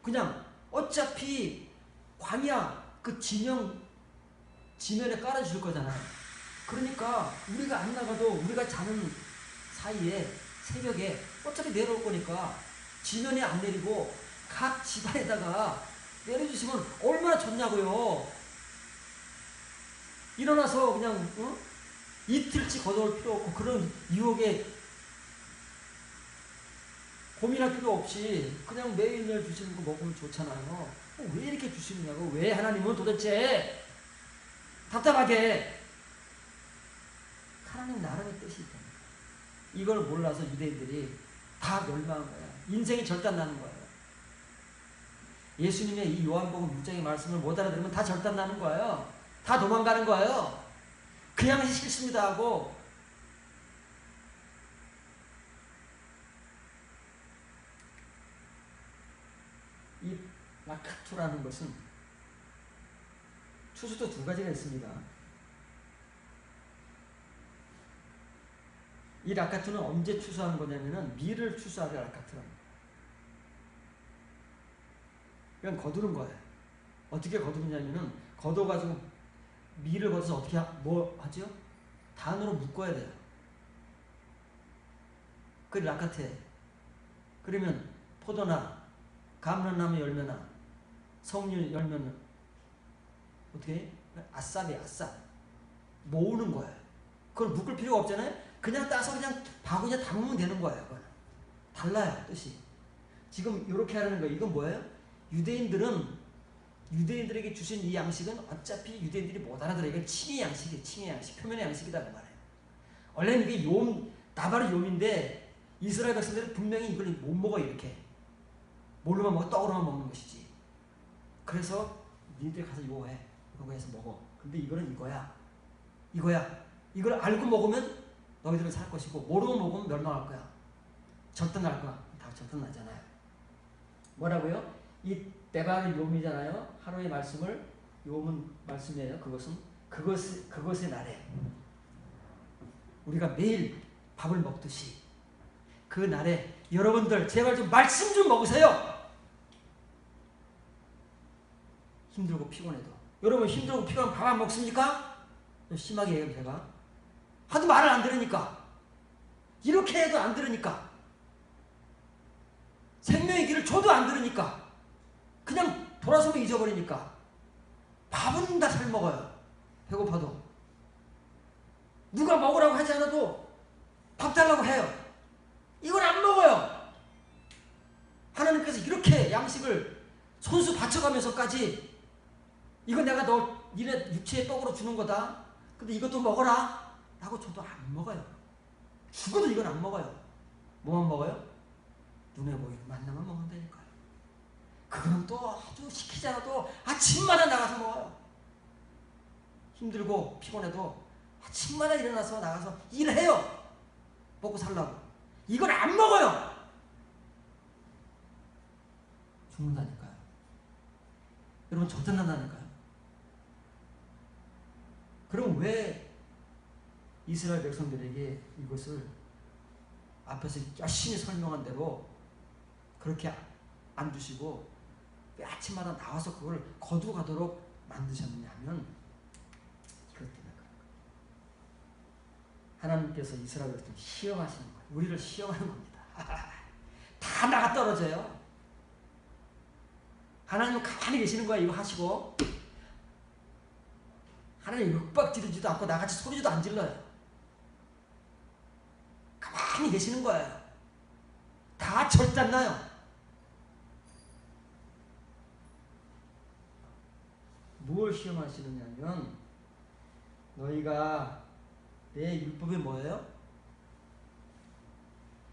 그냥 어차피 광야 그 지면에 깔아주실 거잖아요. 그러니까 우리가 안 나가도 우리가 자는 사이에 새벽에 어차피 내려올 거니까 지면에 안 내리고 각 집안에다가 내려주시면 얼마나 좋냐고요. 일어나서 그냥 이틀치 걷어올 필요 없고 그런 유혹에 고민할 필요 없이 그냥 매일매일 주시는 거 먹으면 좋잖아요. 왜 이렇게 주시느냐고. 왜 하나님은 도대체 답답하게. 하나님 나름의 뜻이 있다니까. 이걸 몰라서 유대인들이 다 멸망한 거야. 인생이 절단나는 거예요. 예수님의 이 요한복음 6장의 말씀을 못 알아들으면 다 절단나는 거예요. 다 도망가는 거예요. 그냥 싫습니다 하고. 이 라카투라는 것은 추수도 두 가지가 있습니다. 이 라카투는 언제 추수하는 거냐면은 밀을 추수하는 라카투랍니다. 그냥 거두는 거예요. 어떻게 거두느냐면은 걷어가지고 밀을 걷어서 어떻게 뭐 하죠? 단으로 묶어야 돼요. 그게 라카트예요. 그러면 포도나 감람나무 열매나 석류 열매는 어떻게 해? 아싸비 아싸 모으는 거예요. 그걸 묶을 필요가 없잖아요. 그냥 따서 그냥 바구니에 담으면 되는 거예요. 그건. 달라요 뜻이. 지금 이렇게 하라는 거예요. 이건 뭐예요? 유대인들에게 주신 이 양식은 어차피 유대인들이 못 알아들어요. 이건 칭의 양식이에요. 칭의 양식. 표면의 양식이다 그 말이에요. 원래는 이게 나바로 욤인데 이스라엘 백성들은 분명히 이걸 못 먹어요. 이렇게. 뭘로만 먹어? 떡으로만 먹는 것이지. 그래서 니들 가서 이거 해. 이거 해서 먹어. 근데 이거는 이거야. 이걸 알고 먹으면 너희들은 살 것이고 모르고 먹으면 멸망할 거야. 절단날 거야. 다 절단나잖아요. 뭐라고요? 이 데바를 욤이잖아요. 하루의 말씀을 욤은 말씀이에요. 그것의 날에 우리가 매일 밥을 먹듯이 그 날에 여러분들 제발 좀 말씀 좀 먹으세요. 힘들고 피곤해도. 여러분 힘들고 피곤하면 밥 안 먹습니까? 심하게 얘기하면 제가 하도 말을 안 들으니까. 이렇게 해도 안 들으니까. 생명의 길을 줘도 안 들으니까. 그냥 돌아서면 잊어버리니까. 밥은 다 잘 먹어요. 배고파도. 누가 먹으라고 하지 않아도 밥 달라고 해요. 이걸 안 먹어요. 하나님께서 이렇게 양식을 손수 바쳐가면서까지 이건 내가 니네 육체의 떡으로 주는 거다. 근데 이것도 먹어라. 라고 저도 안 먹어요. 죽어도 이건 안 먹어요. 뭐만 먹어요? 눈에 보이는 만나만 먹는다니까요. 그거는 또 아주 시키지 않아도 아침마다 나가서 먹어요. 힘들고 피곤해도 아침마다 일어나서 나가서 일해요. 먹고 살라고. 이걸 안 먹어요. 죽는다니까요. 여러분 절단난다니까요. 그럼 왜 이스라엘 백성들에게 이것을 앞에서 열심히 설명한 대로 그렇게 안 주시고 왜 아침마다 나와서 그걸 거두가도록 만드셨느냐 하면 이것 때문에 그런 거예요. 하나님께서 이스라엘 백성을 시험하시는 거예요. 우리를 시험하는 겁니다. 다 나가 떨어져요. 하나님은 가만히 계시는 거야. 이거 하시고 하나님 윽박 지르지도 않고 나같이 소리도 안 질러요. 가만히 계시는 거예요. 다 절단나요. 뭘 시험하시느냐면 너희가 내 율법이 뭐예요?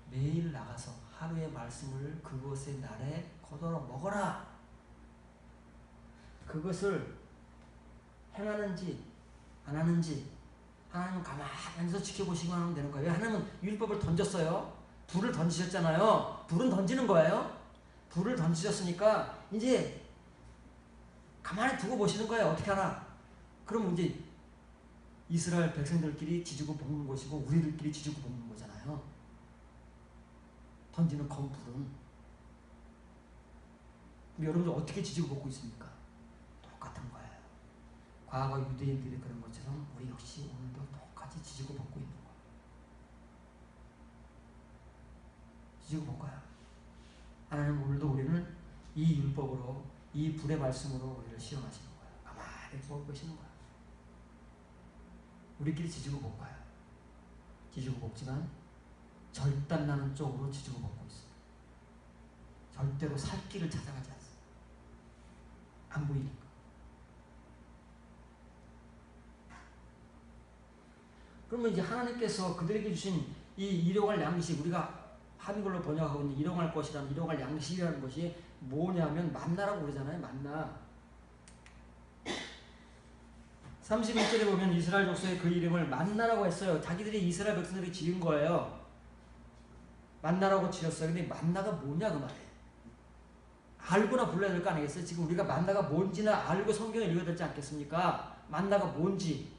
매일 나가서 하루의 말씀을 그것의 날에 거둬라 먹어라. 그것을 행하는지 안 하는지 하나님은 가만히 앉아서 지켜보시기만 하면 되는 거예요. 하나님은 율법을 던졌어요. 불을 던지셨잖아요. 불은 던지는 거예요. 불을 던지셨으니까 이제 가만히 두고 보시는 거예요. 어떻게 하나. 그럼 이제 이스라엘 백성들끼리 지지고 볶는 것이고 우리들끼리 지지고 볶는 거잖아요. 던지는 검불은. 여러분들 어떻게 지지고 볶고 있습니까? 똑같은 거예요. 과거 유대인들이 그런 것처럼 우리 역시 오늘도 똑같이 지지고 볶고 있는 거예요. 지지고 볶아요. 하나님 오늘도 우리는 이 율법으로 이 불의 말씀으로 우리를 시험하시는 거예요. 가만히 보고 계시는 거예요. 우리끼리 지지고 볶아요. 지지고 볶지만 절단나는 쪽으로 지지고 볶고 있어요. 절대로 살 길을 찾아가지 않습니다. 안 보이니까. 그러면 이제 하나님께서 그들에게 주신 이 일용할 양식, 우리가 한글로 번역하고 있는 일용할 것이라는 일용할 양식이라는 것이 뭐냐면 만나라고 그러잖아요. 만나. 31절에 보면 이스라엘 족속의 그 이름을 만나라고 했어요. 자기들이 이스라엘 백성들이 지은 거예요. 만나라고 지었어요. 근데 만나가 뭐냐 그 말이에요. 알고나 불러야 될 거 아니겠어요? 지금 우리가 만나가 뭔지나 알고 성경을 읽어야 되지 않겠습니까? 만나가 뭔지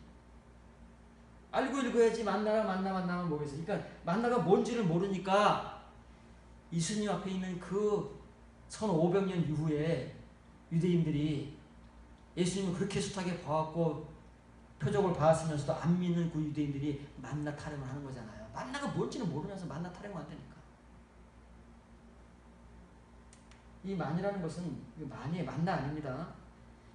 알고 읽어야지. 만나면 뭐겠어요? 그러니까 만나가 뭔지를 모르니까 예수님 앞에 있는 그 1500년 이후에 유대인들이 예수님을 그렇게 숱하게 봐왔고 표적을 봐왔으면서도 안 믿는 그 유대인들이 만나 타령을 하는 거잖아요. 만나가 뭔지는 모르면서 만나 타령을 한다니까. 이 만이라는 것은 만나 아닙니다.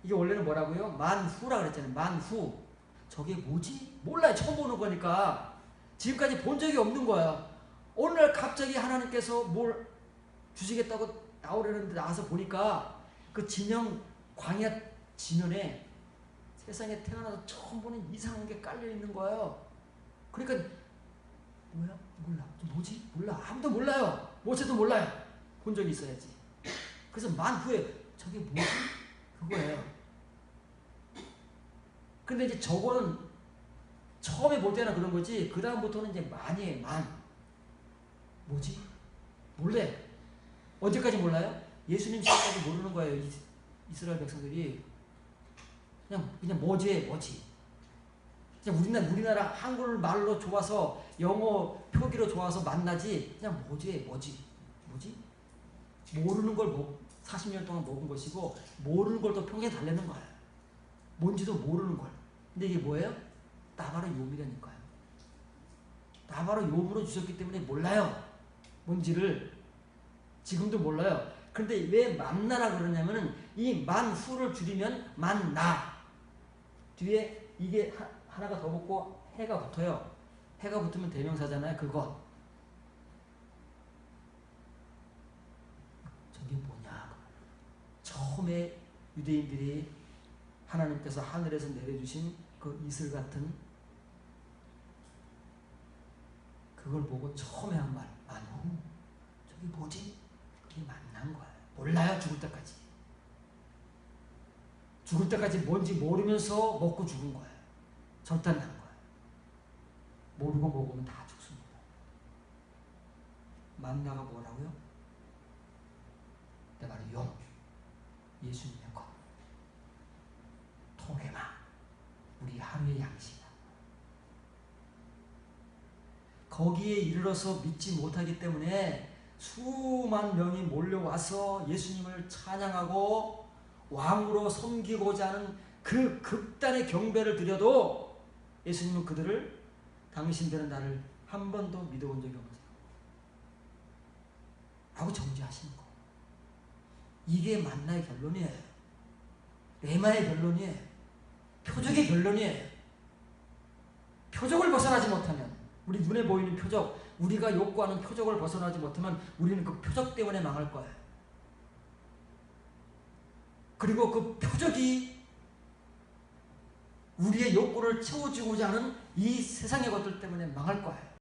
이게 원래는 뭐라고요? 만후라 그랬잖아요. 만후. 저게 뭐지? 몰라요. 처음 보는 거니까. 지금까지 본 적이 없는 거야. 어느 날 갑자기 하나님께서 뭘 주시겠다고 나오려는데 나와서 보니까 그 진영 광야 지면에 세상에 태어나서 처음 보는 이상한 게 깔려 있는 거예요. 그러니까 뭐야? 몰라. 뭐지? 몰라. 아무도 몰라요. 모세도 몰라요. 본 적이 있어야지. 그래서 만후에 저게 뭐지? 그거예요. 근데 이제 저거는 처음에 볼 때나 그런 거지, 그 다음부터는 이제 만이에요. 만. 뭐지? 몰래. 언제까지 몰라요? 예수님 시대까지 모르는 거예요. 이스라엘 백성들이. 그냥 뭐지? 그냥 우리나라 한글 말로 좋아서 영어 표기로 좋아서 만나지. 그냥 뭐지? 모르는 걸 40년 동안 먹은 것이고 모르는 걸 또 평생 달래는 거예요. 뭔지도 모르는 걸. 근데 이게 뭐예요? 나바로 욥이라니까요. 나바로 욥으로 주셨기 때문에 몰라요. 뭔지를. 지금도 몰라요. 근데 왜 만나라 그러냐면은 이 만후를 줄이면 만나. 뒤에 이게 하나가 더 붙고 해가 붙어요. 해가 붙으면 대명사잖아요. 그것. 저게 뭐냐. 처음에 유대인들이 하나님께서 하늘에서 내려주신 그 이슬 같은 그걸 보고 처음에 한 말. 만후. 저게 뭐지? 그게 만난 거예요. 몰라요. 죽을 때까지. 죽을 때까지 뭔지 모르면서 먹고 죽은 거예요. 절단난 거예요. 모르고 먹으면 다 죽습니다. 만나가 뭐라고요? 내 바로 용. 예수님의 것. 통해마. 우리 하루의 양식이다. 거기에 이르러서 믿지 못하기 때문에 수만 명이 몰려와서 예수님을 찬양하고 왕으로 섬기고자 하는 그 극단의 경배를 드려도 예수님은 그들을 당신들은 나를 한 번도 믿어본 적이 없어요. 라고 정죄하시는 거. 이게 만나의 결론이에요. 레마의 결론이에요. 표적의 결론이에요. 표적을 벗어나지 못하면, 우리 눈에 보이는 표적, 우리가 욕구하는 표적을 벗어나지 못하면 우리는 그 표적 때문에 망할 거예요. 그리고 그 표적이 우리의 욕구를 채워주고자 하는 이 세상의 것들 때문에 망할 거예요.